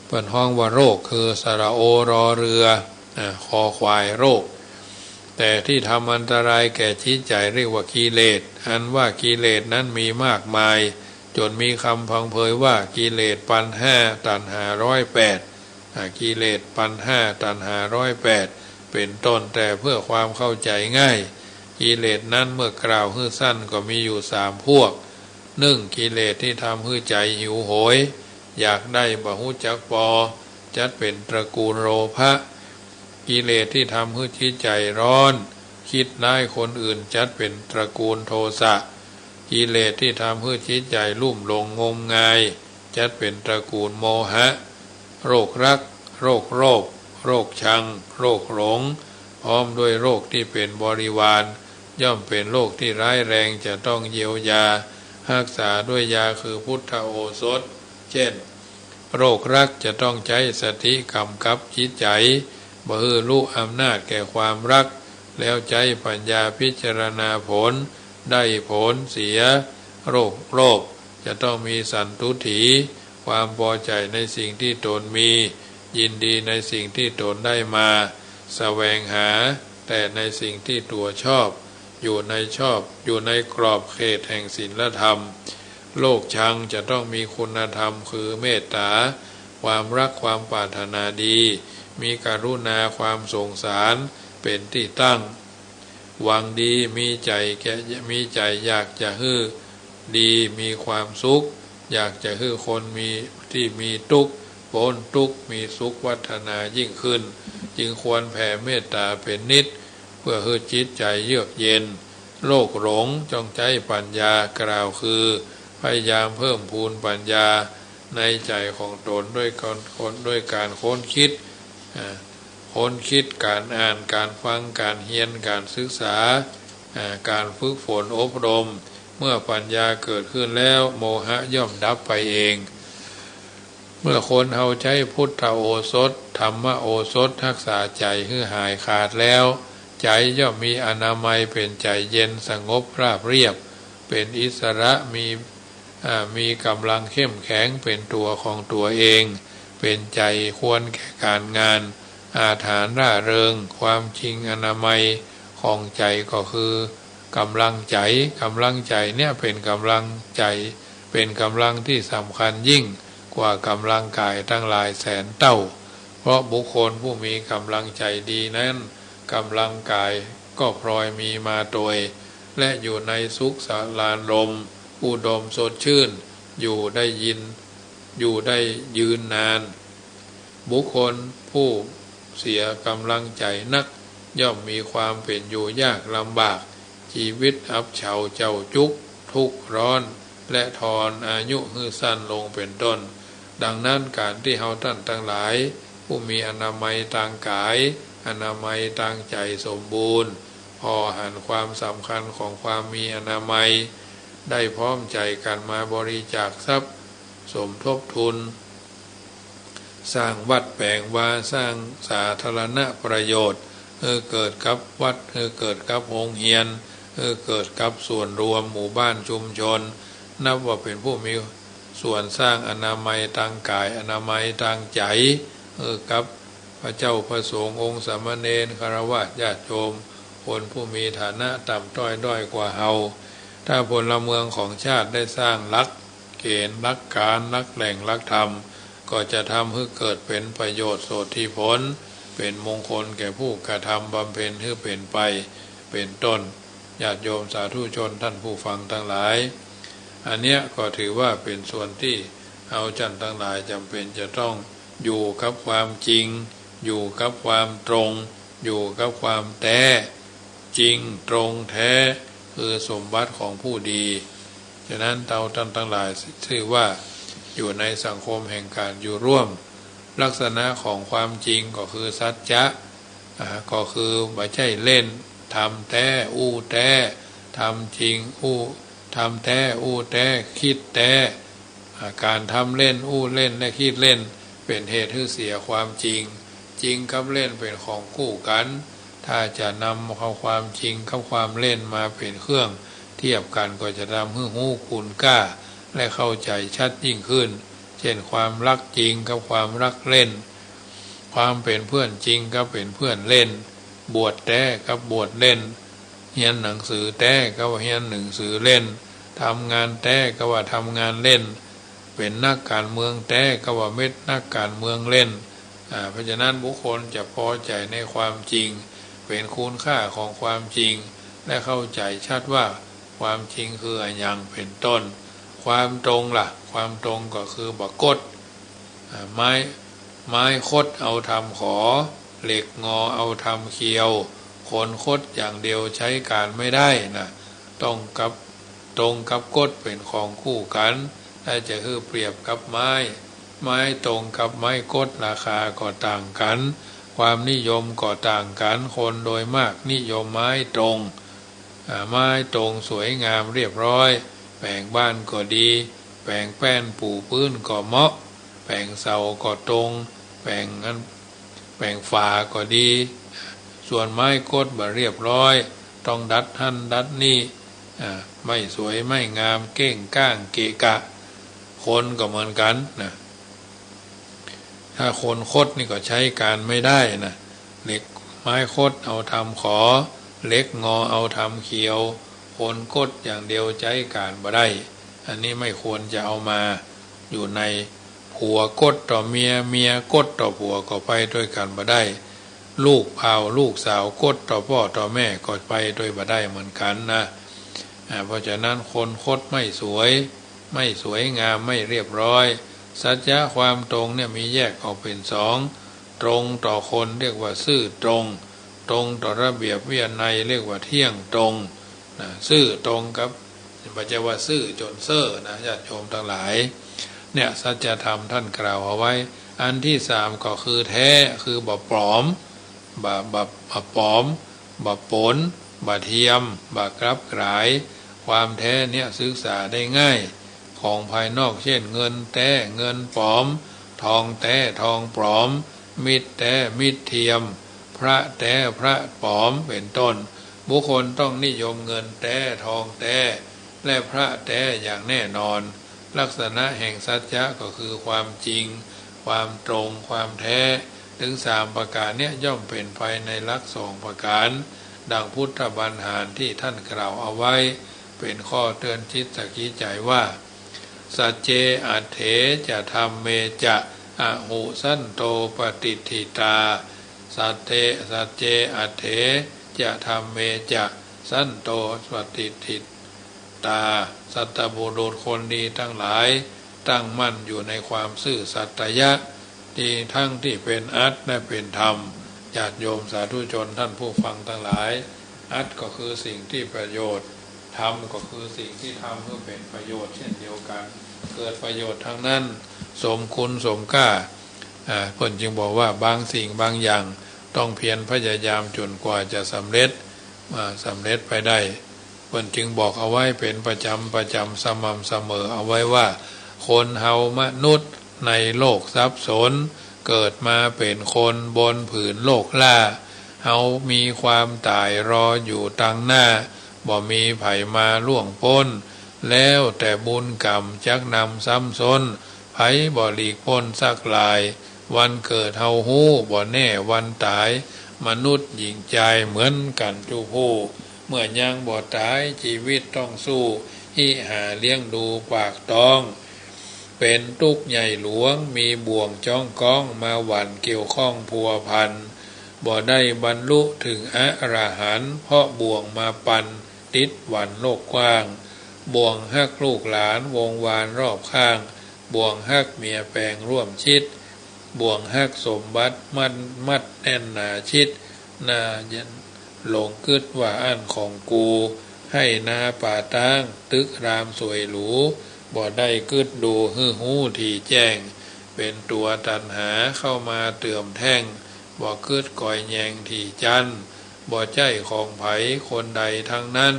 เปิดห้องว่าโรคคือสระโอรอเรือคอควายโรคแต่ที่ทำอันตรายแก่จิตใจเรียกว่ากิเลสอันว่ากิเลสนั้นมีมากมายจนมีคำพังเพยว่ากิเลสปันห้าตัณหา108กิเลสปันห้าตัณหา108เป็นต้นแต่เพื่อความเข้าใจง่ายกิเลสนั้นเมื่อกล่าวให้สั้นก็มีอยู่3พวก1กิเลสที่ทำให้ใจหิวโหยอยากได้บ่ฮู้จักพอจัดเป็นตระกูลโลภะกิเลสที่ทำให้จิตใจร้อนคิดร้ายคนอื่นจัดเป็นตระกูลโทสะกิเลสที่ทำให้จิตใจลุ่มหลงงมงายจัดเป็นตระกูลโมหะโรครักโรคชังโรคหลงพร้อมด้วยโรคที่เป็นบริวารย่อมเป็นโรคที่ร้ายแรงจะต้องเยียวยารักษาด้วยยาคือพุทธโอสถเช่นโรครักจะต้องใช้สติกำกับจิตใจบ่ให้รู้อำนาจแก่ความรักแล้วใจปัญญาพิจารณาผลได้ผลเสียโรคโลภจะต้องมีสันตุถีความพอใจในสิ่งที่ตนมียินดีในสิ่งที่ตนได้มาแสวงหาแต่ในสิ่งที่ตัวชอบอยู่ในกรอบเขตแห่งศีลธรรมโลกชังจะต้องมีคุณธรรมคือเมตตาความรักความปรารถนาดีมีกรุณาความสงสารเป็นที่ตั้งหวังดีมีใจอยากจะให้ดีมีความสุขอยากจะให้คนที่มีทุกข์พ้นทุกข์มีสุขวัฒนายิ่งขึ้น จึงควรแผ่เมตตาเป็นนิดเพื่อให้จิตใจเยือกเย็นโลกหลงจงใจปัญญากล่าวคือพยายามเพิ่มพูนปัญญาในใจของตนด้วยการค้นคิดการอ่านการฟังการเรียนการศึกษาการฝึกฝนอบรมเมื่อปัญญาเกิดขึ้นแล้วโมหะย่อมดับไปเองเมื่อคนเฮาใช้พุทธโอสถธรรมโอสถรักษาใจให้หายขาดแล้วใจย่อมมีอนามัยเป็นใจเย็นสงบราบเรียบเป็นอิสระมีกำลังเข้มแข็งเป็นตัวของตัวเองเป็นใจควรแก่การงานอาถรรพ์ร่าเริงความจริงอนามัยของใจก็คือกำลังใจเนี่ยเป็นกำลังใจเป็นกำลังที่สำคัญยิ่งกว่ากำลังกายตั้งหลายแสนเท่าเพราะบุคคลผู้มีกำลังใจดีนั้นกำลังกายก็พลอยมีมาโดยและอยู่ในสุขสารานลมอุดมสดชื่นอยู่ได้ยืนนานบุคคลผู้เสียกำลังใจนักย่อมมีความเป็นอยู่ยากลำบากชีวิตอับเฉาเจ้าจุกทุกข์ร้อนและทอนอายุฮือสั้นลงเป็นต้นดังนั้นการที่เฮาท่านทั้งหลายผู้มีอนามัยทางกายอนามัยทางใจสมบูรณ์พอหันความสำคัญของความมีอนามัยได้พร้อมใจกันมาบริจาคทรัพย์สมทบทุนสร้างวัดแปลงวาสร้างสาธารณประโยชน์เกิดกับวัดเกิดกับโรงเรียนเกิดกับส่วนรวมหมู่บ้านชุมชนนับว่าเป็นผู้มีส่วนสร้างอนามัยทางกายอนามัยทางใจกับพระเจ้าพระสงฆ์องค์สามเณรฆราวาสญาติโยมคนผู้มีฐานะต่ำต้อยด้อยกว่าเฮาถ้าพลเมืองของชาติได้สร้างหลักเกณฑ์หลักการหลักแหล่งหลักธรรมก็จะทำให้เกิดเป็นประโยชน์โสติผลเป็นมงคลแก่ผู้กระทำบำเพ็ญให้เป็นไปเป็นต้นญาติโยมสาธุชนท่านผู้ฟังทั้งหลายอันเนี้ยก็ถือว่าเป็นส่วนที่เอาจันทั้งหลายจำเป็นจะต้องอยู่กับความจริงอยู่กับความตรงอยู่กับความแท้จริงตรงแท้คือสมบัติของผู้ดีฉะนั้นเราท่านทั้งหลายถือว่าอยู่ในสังคมแห่งการอยู่ร่วมลักษณะของความจริงก็คือสัจจะก็คือไม่ใช่เล่นทำแท้อู้แท้ทำจริงอู้ทำแท้อู้แท้คิดแท้การทำเล่นอู้เล่นและคิดเล่นเป็นเหตุให้เสียความจริงจริงกับเล่นเป็นของคู่กันถ้าจะนำเอาความจริงกับความเล่นมาเป็นเครื่องเทียบกันก็จะทำให้หูคุณกล้าและเข้าใจชัดยิ่งขึ้นเช่นความรักจริงกับความรักเล่นความเป็นเพื่อนจริงกับเป็นเพื่อนเล่นบวชแท้กับบวชเล่นเรียนหนังสือแท้กับเรียนหนังสือเล่นทำงานแท้กับว่าทำงานเล่นเป็นนักการเมืองแท้กับว่าเม็ดนักการเมืองเล่นเพราะฉะนั้นบุคคลจะพอใจในความจริงเป็นคุณค่าของความจริงและเข้าใจชัดว่าความจริงคืออะไรอย่างเป็นต้นความตรงล่ะความตรงก็คือบักกดไม้คดเอาทำขอเหล็กงอเอาทำเคียวคนคดอย่างเดียวใช้การไม่ได้นะต้องกับตรงกับกดเป็นของคู่กันถ้าจะคือเปรียบกับไม้ตรงกับไม้กดราคาก็ต่างกันความนิยมก็ต่างกันคนโดยมากนิยมไม้ตรงสวยงามเรียบร้อยแปลงบ้านก็ดีแปลงแป้นปูพื้นก็เหมาะแปลงเสาก็ตรงแปลงฝาก็ดีส่วนไม้กดบ่เรียบร้อยต้องดัดหั่นดัดนี่ไม่สวยไม่งามเก้งก้างเกะกะคนก็เหมือนกันนะถ้าคนคดนี่ก็ใช้การไม่ได้นะเหล็กไม้คดเอาทำขอเหล็กงอเอาทำเขียวคนคดอย่างเดียวใช้การบ่ได้อันนี้ไม่ควรจะเอามาอยู่ในผัวกดต่อเมียกดต่อผัวก็ไปด้วยกันบ่ได้ลูกลูกสาวกดต่อพ่อต่อแม่ก็ไปด้วยบ่ได้เหมือนกันนะเพราะฉะนั้นคนคดไม่สวยงามไม่เรียบร้อยสัจจะความตรงเนี่ยมีแยกออกเป็นสอง ตรงต่อคนเรียกว่าซื่อตรงตรงต่อระเบียบวินัยเรียกว่าเที่ยงตรงนะซื่อตรงกับปัจจว่าซื่อจนเซ่อนะญาติโยมทั้งหลายเนี่ยสัจธรรมท่านกล่าวเอาไว้อันที่สามก็คือแท้คือบ่ปลอมบ่ปลอมบ่ปนบ่เทียมบ่กลับกลายความแท้เนี่ยศึกษาได้ง่ายของภายนอกเช่นเงินแท้เงินปลอมทองแท้ทองปลอมมิตรแท้มิตรเทียมพระแท้พระปลอมเป็นต้นบุคคลต้องนิยมเงินแท้ทองแท้และพระแท้อย่างแน่นอนลักษณะแห่งสัจจะก็คือความจริงความตรงความแท้ถึงสามประการเนี่ยย่อมเป็นไปในลักษณ์สองประการดังพุทธบัญหารที่ท่านกล่าวเอาไว้เป็นข้อเตือนจิตตะกี้ใจว่าสัจเจอัตเถจะธรรมเมจะอหุสันโตปฏิทิตาสัจเจอัตเถจะธรรมเมจะสันโตปฏิทิตาสัตตบุรุษคนดีทั้งหลายตั้งมั่นอยู่ในความซื่อสัตยะที่ทั้งที่เป็นอัตและเป็นธรรมญาติโยมสาธุชนท่านผู้ฟังทั้งหลายอัตก็คือสิ่งที่ประโยชน์ธรรมก็คือสิ่งที่ทำเพื่อเป็นประโยชน์เช่นเดียวกันเกิดประโยชน์ทั้งนั้นสมคุณสมค่าเพิ่นจึงบอกว่าบางสิ่งบางอย่างต้องเพียรพยายามจนกว่าจะสำเร็จไปได้เพิ่นจึงบอกเอาไว้เป็นประจำสม่ำเสมอเอาไว้ว่าคนเฮามนุษย์ในโลกสับสนเกิดมาเป็นคนบนผืนโลกล่าเฮามีความตายรออยู่ตั้งหน้าบ่มีไผมาล่วงพ้นแล้วแต่บุญกรรมจักนำซ้ำซ้นไผบ่หลีกพ้นสักลายวันเกิดเฮาฮู้บ่แน่วันตายมนุษย์หญิงใจเหมือนกันจูผู้เมื่อยังบ่ตายชีวิตต้องสู้หิหาเลี้ยงดูปากต้องเป็นทุกข์ใหญ่หลวงมีบ่วงจ้องก้องมาหวั่นเกี่ยวข้องพัวพันบ่ได้บรรลุถึงอรหันต์เพราะบ่วงมาปันติดหวันโลกกว้างบ่วงฮักลูกหลานวงวานรอบข้างบ่วงฮักเมียแปลงร่วมชิดบ่วงฮักสมบัติมัดแน่นหนาชิดนายันหลงกึดว่าอันของกูให้นาป่าตั้งตึกรามสวยหรูบ่ได้กึดดูฮื้อหู้ที่แจ้งเป็นตัวตัณหาเข้ามาเตื่อมแท่งบ่กึดก่อยแยงที่จันบ่ใจของไผคนใดทั้งนั้น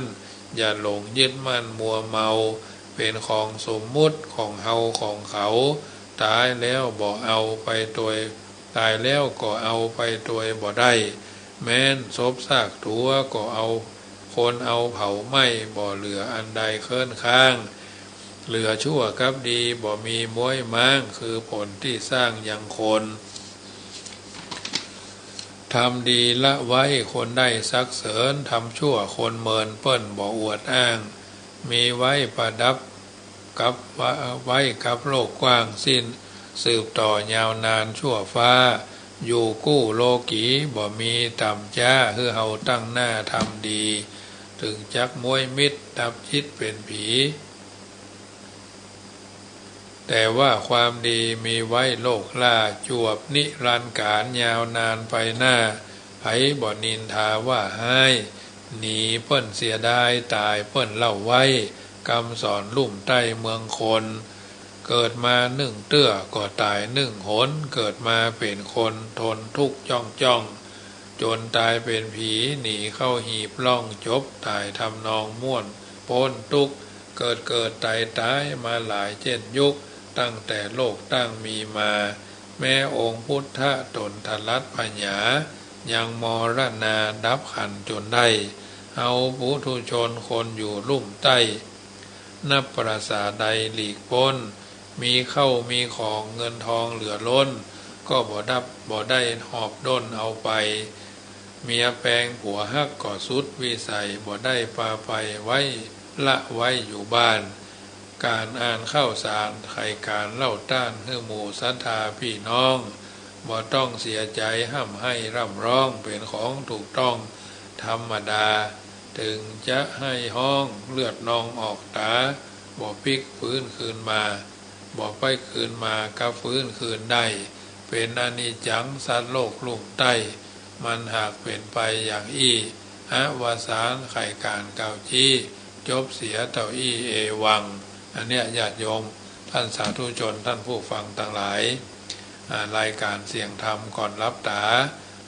อย่าหลงยึดมั่นมัวเมาเป็นของสมมุติของเฮาของเขาตายแล้วบ่เอาไปตัวตายแล้วก็เอาไปตัวบ่ได้แม้นศพซากตัวก็เอาคนเอาเผาไหม้บ่เหลืออันใดเคินข้างเหลือชั่วกับดีบ่มีม้วยม้างคือผลที่สร้างยังคนทำดีละไว้คนได้สักเสริญทำชั่วคนเมินเปิ้นบ่อวดอ้างมีไว้ประดับกับไว้กับโลกกว้างสิ้นสืบต่อยาวนานชั่วฟ้าอยู่กู้โลกีบ่มีต่ำจ้าคือเฮาตั้งหน้าทำดีถึงจักมวยมิตรดับจิตเป็นผีแต่ว่าความดีมีไว้โลกล่าจวบนิรันดร์การยาวนานไปหน้าไผบ่นินทาว่าให้หนีเปิ้นเสียดายตายเปิ้นเล่าไว้คำสอนลุ่มใต้เมืองคนเกิดมาหนึ่งเตื้อก็ตายหนึ่งหนเกิดมาเป็นคนทนทุกข์จ้องจนตายเป็นผีหนีเข้าหีบล่องจบตายทำนองม่วนพ้นทุกข์เกิดตายมาหลายเจ็ดยุคตั้งแต่โลกตั้งมีมาแม้องค์พุทธะตนทลัดปัญญายังมรณาดับขันจนได้เอาปุถุชนคนอยู่ลุ่มใต้นับประสาใดหลีกพ้นมีเข้ามีของเงินทองเหลือล้นก็บ่ได้หอบด้นเอาไปเมียแปลงผัวฮักก็สุดวิสัยบ่ได้ปาไปไว้ละไว้อยู่บ้านการอ่านข้าวสารไขการเล่าต้านให้หมู่ศรัทธาพี่น้องบ่ต้องเสียใจห้ำให้ร่ำร้องเป็นของถูกต้องธรรมดาถึงจะให้ห้องเลือดนองออกตาบ่พลิกฟื้นคืนมาบ่ไปคืนมาก็ฟื้นคืนได้ เป็นอนิจจังสัตว์โลกลุ่มใต้มันหากเป็นไปอย่างอี้วสานไข่การเก่าจี้จบเสียเต่าอี้เอวังอันเนี้ยญาติโยมท่านสาธุชนท่านผู้ฟังทั้งหลายรายการเสียงธรรมก่อนรับตา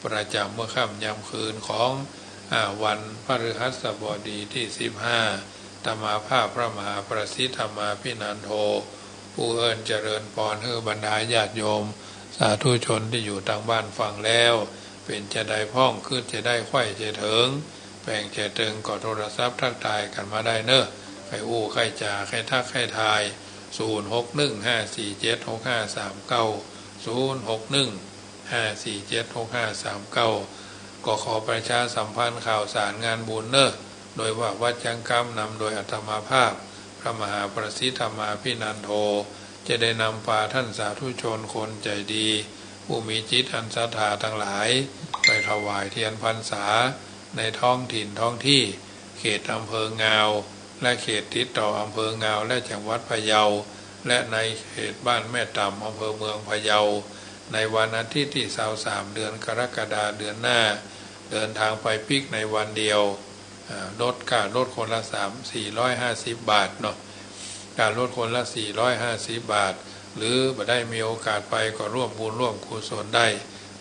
ประจำเมื่อค่ำยามคืนของวันพฤหัสบดีที่15ธรรมาภาพพระมหาประสิทธธรรมาภินันโทผู้เอิญเจริญพรให้บรรดาญาติโยมสาธุชนที่อยู่ทางบ้านฟังแล้วเป็นจะได้พ้องขึ้นจะได้ไข่จะเถิงแปลงจะเติงก็โทรศัพท์ทักทายกันมาได้เนอะใครอู้ใครจ่าใครทักใครทาย06154765390615476539ก็ขอประชาสัมพันธ์ข่าวสารงานบุญเนอะโดยว่าวัดจังกรรมนำโดยอาตมาภาพพระมหาประสิทธธรรมาภินันโทจะได้นำพาท่านสาธุชนคนใจดีผู้มีจิตอันศรัทธาทั้งหลายไปถวายเทียนพรรษาในท้องถิ่นท้องที่เขตอำเภองาวและเขตติดต่ออำเภองาวและจังหวัดพะเยาและในเขตบ้านแม่ต่ำอำเภอเมืองพะเยาในวันอาทิตย์ที่23เดือนกรกฎาคมเดือนหน้าเดินทางไปปิกในวันเดียวลดคนละ450 บาทเนาะการลดคนละ450 บาทหรือบ่ได้มีโอกาสไปก็ร่วมบุญร่วมกุศลได้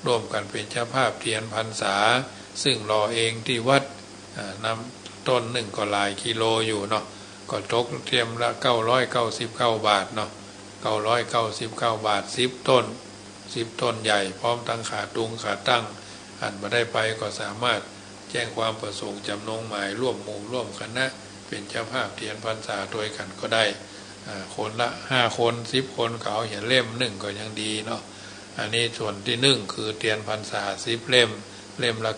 ร่วมกันเป็นเจ้าภาพเทียนพรรษาซึ่งรอเองที่วัดนำต้นหนึ่งก็หลายกิโลอยู่เนาะก็ตกเทียมละ999 บาทเนาะ999 บาท10 ต้น10 ต้นใหญ่พร้อมทั้งขาตุงขาตั้งอันบ่ได้ไปก็สามารถแจ้งความประสงค์จำนงหมายร่วมหมู่ร่วมคณะเป็นเจ้าภาพเทียนพรรษาด้วยกันก็ได้คนละ5 คน10 คนเขาเห็นเล่มหนึ่งก็ยังดีเนาะอันนี้ส่วนที่1คือเทียนพรรษา10 เล่มละ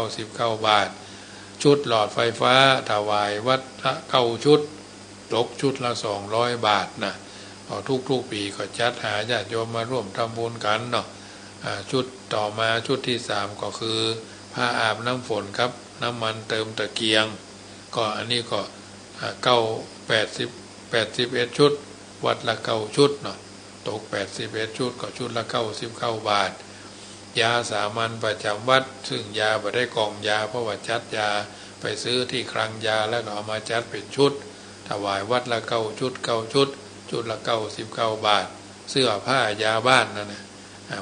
999 บาทชุดหลอดไฟฟ้าถวายวัดละ9 ชุดตกชุดละ200 บาทนะทุกปีก็จัดหาญาติโยมมาร่วมทำบุญกันเนาะชุดต่อมาชุดที่3ก็คือผ้าอาบน้ำฝนครับน้ำมันเติมตะเกียงก็อันนี้ก็81 ชุดวัดละ9 ชุดเนาะตก81 ชุดก็ชุดละ99 บาทยาสามัญประจำวัดซึ่งยาบ่ได้กล่องยาเพราะว่าจัดยาไปซื้อที่คลังยาแล้วก็เอามาจัดเป็นชุดถวายวัดละ9 ชุดชุดละ99 บาทเสื้อผ้ายาบ้านนั่นนะ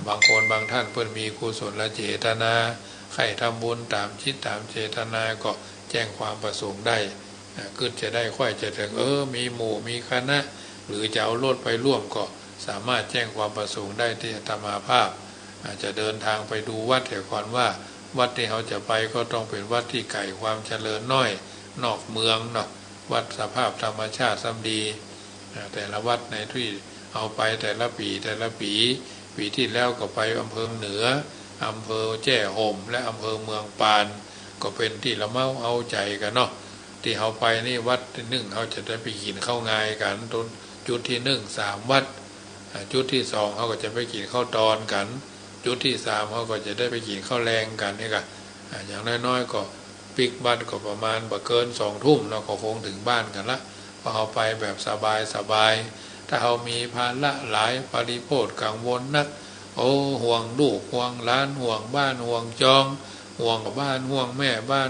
บางคนบางท่านเพิ่นมีกุศลเจตนาใครทำบุญตามจิตตามเจตนาก็แจ้งความประสงค์ได้ขึ้นจะได้ค่อยจะถึงมีหมู่มีคณะหรือจะเอารถไปร่วมก็สามารถแจ้งความประสงค์ได้ที่อาตมาภาพอาจจะเดินทางไปดูวัดแต่ก่อนว่าวัดที่เขาจะไปก็ต้องเป็นวัดที่ไกลความเจริญน้อยนอกเมืองเนาะวัดสภาพธรรมชาติซ้ำดีแต่ละวัดในที่เอาไปแต่ละปีที่แล้วก็ไปอำเภอเหนืออำเภอแจ้ห่มและอำเภอเมืองปานก็เป็นที่ละเมาเอาใจกันเนาะที่เขาไปนี่วัดที่1เขาจะได้ไปกินข้าวงายกันจุดที่1 3 วัดจุดที่2เขาก็จะไปกินข้าวตอนกันจุดที่3เขาก็จะได้ไปกินข้าวแรงกันนี่ค่ะอย่างน้อยๆก็ปิกบ้านก็ประมาณบ่เกิน2 ทุ่มเราก็คงถึงบ้านกันละพอเอาไปแบบสบายถ้าเขามีภาระหลายปริโภคกังวลนักห่วงลูกห่วงหลานห่วงบ้านห่วงจองห่วงกับบ้านห่วงแม่บ้าน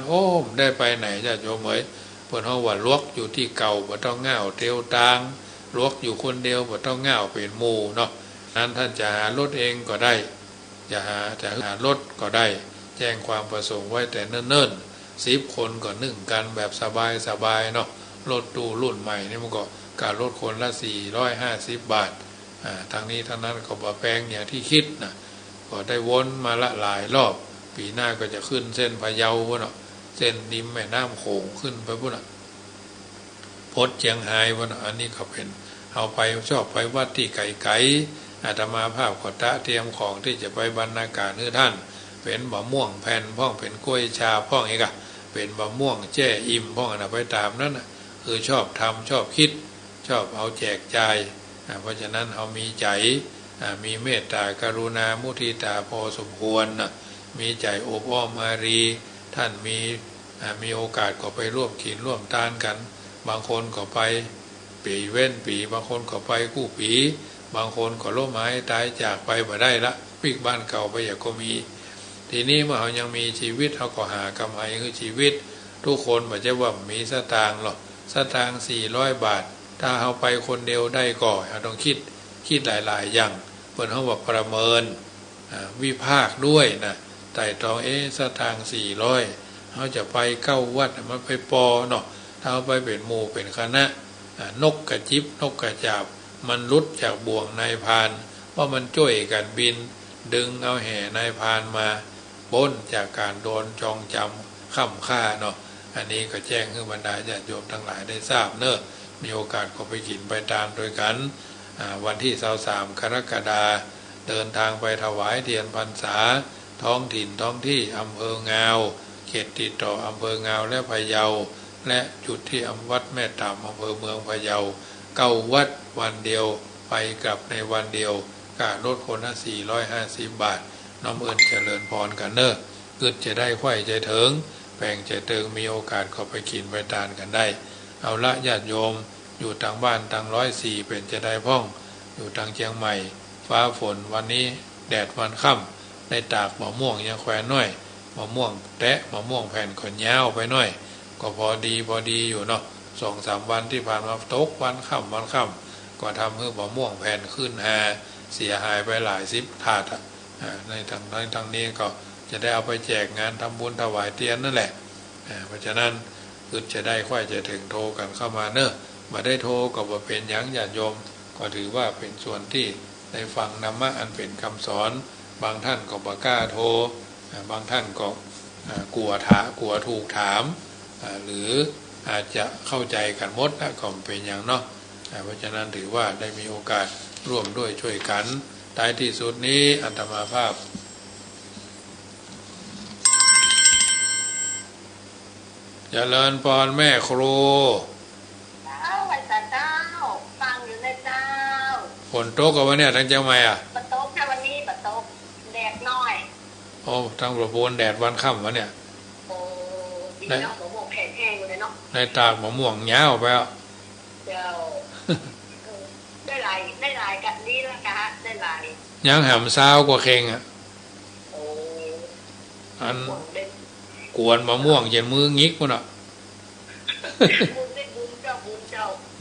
ได้ไปไหนจะโยมเอ๋ยเพิ่นเฮาว่าลวกอยู่ที่เก่าบ่ต้องง่าวเตียวตางลวกอยู่คนเดียวบ่ต้องง่าวเป็นหมู่เนาะนั้นท่านจะหารถเองก็ได้จะหารถก็ได้แจ้งความประสงค์ไว้แต่เนิ่นๆ10 คนก็นึ่งกันแบบสบายเนาะรถตู้รุ่นใหม่นี่มันก็การลดคนละ450 บาททางนี้ทางนั้นก็บ่แพงอย่างที่คิดนะก็ได้วนมาละหลายรอบปีหน้าก็จะขึ้นเส้นพะเยาเนาะเส้นริมแม่น้ำโขงขึ้นไปพุ่นพดเชียงไฮ้เนาะอันนี้ก็เป็นเอาไปชอบไปวัดที่ไกลๆอาตมาภาพก็ตะเตรียมของที่จะไปบรรณาการให้ท่านเป็นบะม่วงแผ่นพ่องเป็นกล้วยชาพ่องอีกอะเป็นบะม่วงแจ้อิ่มพ่องไปตามนั้นนะคือชอบทำชอบคิดชอบเอาแจกจ่ายเพราะฉะนั้นเอามีใจมีเมตตากรุณามุทิตาพอสมควรนะมีใจอบอ้อมอารีท่านมีโอกาสก็ไปร่วมกินร่วมทานกันบางคนก็ไปปีเว้นปีบางคนก็ไปกู้ปี บางคนก็ล้มหายตายจากไปบ่ได้ละปิกบ้านเก่าไปอย่างก็มีทีนี้เมื่อเขายังมีชีวิตเขาก็หากำไรคือชีวิตทุกคนบ่จะว่ามีสตางค์หรอกสตางค์400 บาทถ้าเขาไปคนเดียวได้ก่อเราต้องคิดหลายๆอย่างเพิ่นเขาบอกประเมินวิพากษ์ด้วยนะไต่ตรองสตางค์400เขาจะไป9 วัดมันไปปอเนาะถ้าเขาไปเป็นหมู่เป็นคณะนกกระจิบนกกระจาบมันลุดจากบ่วงนายพรานเพราะมันจ้วยกันบินดึงเอาแห่นายพรานมาพ้นจากการโดนจองจำค่ำค่าเนาะอันนี้ก็แจ้งให้บรรดาญาติโยมทั้งหลายได้ทราบเนอะมีโอกาสก็ไปกินไปทานโดยกันวันที่23 กรกฎาคมเดินทางไปถวายเทียนพรรษาท้องถิ่นท้องที่อำเภองาวเขตติดต่ออำเภองาวและพะเยาและจุดที่วัดแม่ตามอำเภอเมืองพะเยา9 วัดวันเดียวไปกลับในวันเดียวการถคนละ450 บาทน้อมเอิญเจริญพรกันเนอะอึดจะได้ไข่ใจถึงแบ่งใจเติงมีโอกาสก็ไปกินไปทานกันได้เอาละญาติโยมอยู่ทางบ้านทาง104เป็นจะได้พ่องอยู่ทางเชียงใหม่ฟ้าฝนวันนี้แดดวันค่ำในตากมะม่วงยังแขวนน้อยมะม่วงแตะมะม่วงแผ่นขนยาวไปน้อยก็พอดีอยู่เนาะ2-3 วันที่ผ่านมาตกวันค่ำก็ทำให้มะม่วงแผ่นขึ้นเสียหายไปหลาย10 ถาดในทางนี้ก็จะได้เอาไปแจกงานทำบุญถวายเตียนนั่นแหละเพราะฉะนั้นคือจะได้ค่อยจะถึงโทรกันเข้ามาเนอะมาได้โทรก็บ่เป็นหยังญาติโยมก็ถือว่าเป็นส่วนที่ได้ฟังธรรมะอันเป็นคำสอนบางท่านก็บ่กล้าโทรบางท่านก็กลัวถูกถามหรืออาจจะเข้าใจกันหมดนะก็เป็นอย่างเนาะเพราะฉะนั้นถือว่าได้มีโอกาสร่วมด้วยช่วยกันท้ายที่สุดนี้อาตมาภาพเจริญพรแม่ครูฟังอยู่ในเจ้าฝนตกกับวันนี้ทั้งเจ้าไหมปะตกแค่วันนี้ปะตกแดดน้อยโอ้ทั้งประโบนแดดวันค่ำวะเนี่ยโอ้ดีเนาะมะม่วงแห้งๆเลยเนาะในตากมะม่วงยาวไปอ่ะเจ้าได้หลายกันนี้แล้วกันได้หลายยังแหมซาวกว่าเค็งโอ้อันกวนมะม่วงเย็นมืองิกมั้งอ่ะ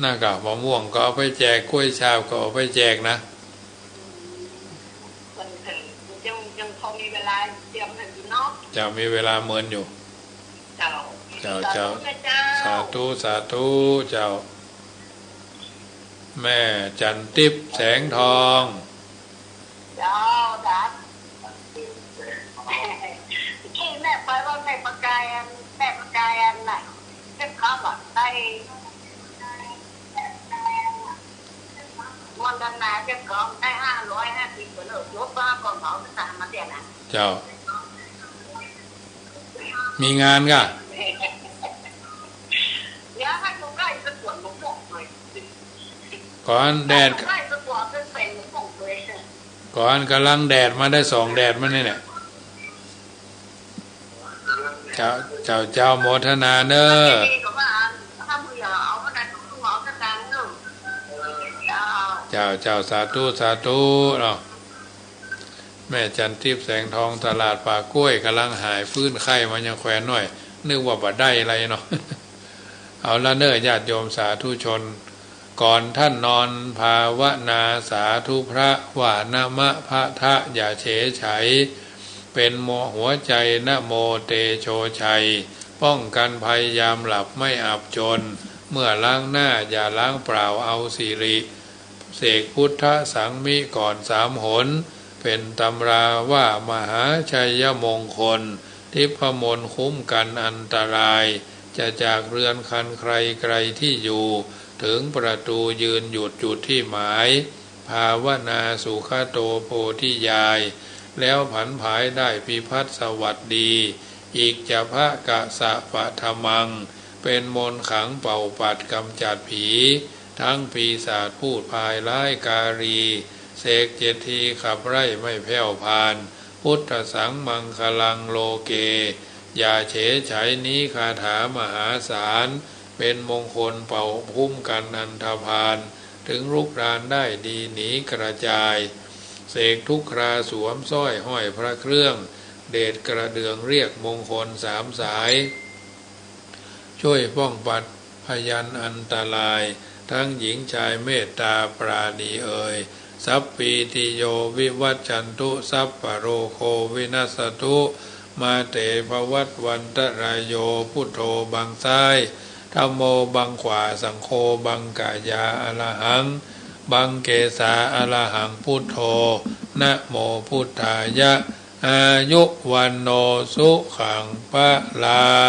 น่ากับมะม่วงก็เอาไปแจกกล้วยชาบก็เอาไปแจกนะยังพอมีเวลาเตรียมถึงเนาะจะมีเวลาเมินอยู่เจ้าสาธุเจ้าแม่จันทิพย์แสงทองเจ้าดับที่แม่ไปว่าแม่ประกายน่ะเก็บข้าวหลักได้วันกันนาเก็บของได้550ก็เลิกลบบ้างก่อนเขาจะสั่งมาเดี๋ยวนะเจ้ามีงานก่ะเดี๋ยวให้ดูใกล้จะปวดหมุนเลยก่อนแดดก่อนกำลังแดดมาได้2 แดดมาเนี่ยเจ้าโมทนาเนอเจ้าสาธุเนาะแม่จันทิพย์แสงทองตลาดป่ากล้วยกำลังหายฟื้นไข้มันยังแขวนหน่อยนึกว่าบ่ได้อะไรเนาะเอาละเนอญาติโยมสาธุชนก่อนท่านนอนภาวนาสาธุพระวานามะพระทะอย่าเฉยไฉเป็นโมหัวใจนะโมเตโชชัยป้องกันภัยยามหลับไม่อับจนเมื่อล้างหน้าอย่าล้างเปล่าเอาสิริเสกพุทธสังมิก่อน3 หนเป็นตำราว่ามหาชัยมงคลทิพมนต์คุ้มกันอันตรายจะจากเรือนคันใครไกลที่อยู่ถึงประตูยืนหยุดจุดที่หมายภาวนาสุขโตโพธิญาณแล้วผันผายได้พิพัฒน์สวัสดีอีกจะพระกะสะปะธมังเป็นมนต์ขังเป่าปัดกำจัดผีทั้งปีศาจพูดพายร้ายการีเสก7 ทีขับไล่ไม่แผ่วพานพุทธสังมังคลังโลเกอย่าเฉยไฉนี้คาถามหาศาลเป็นมงคลเป่าพุ่มกันอันธพาล ถึงรุกรานได้ดีหนีกระจายเสกทุกคราสวมสร้อยห้อยพระเครื่องเดชกระเดืองเรียกมงคลสามสายช่วยป้องปัดพยันอันตรายทั้งหญิงชายเมตตาปราณีเอ่ยสัพปีติโยวิวัชชันตุสัพปโรโควินัสตุมาเตภวัตวันตรายโยพุทโธบังซ้ายธัมโมบังขวาสังโฆบังกายาอรหังบังเกสาอรหังพุทโธนะโมพุทธายะอายุวันโนสุขังพะลา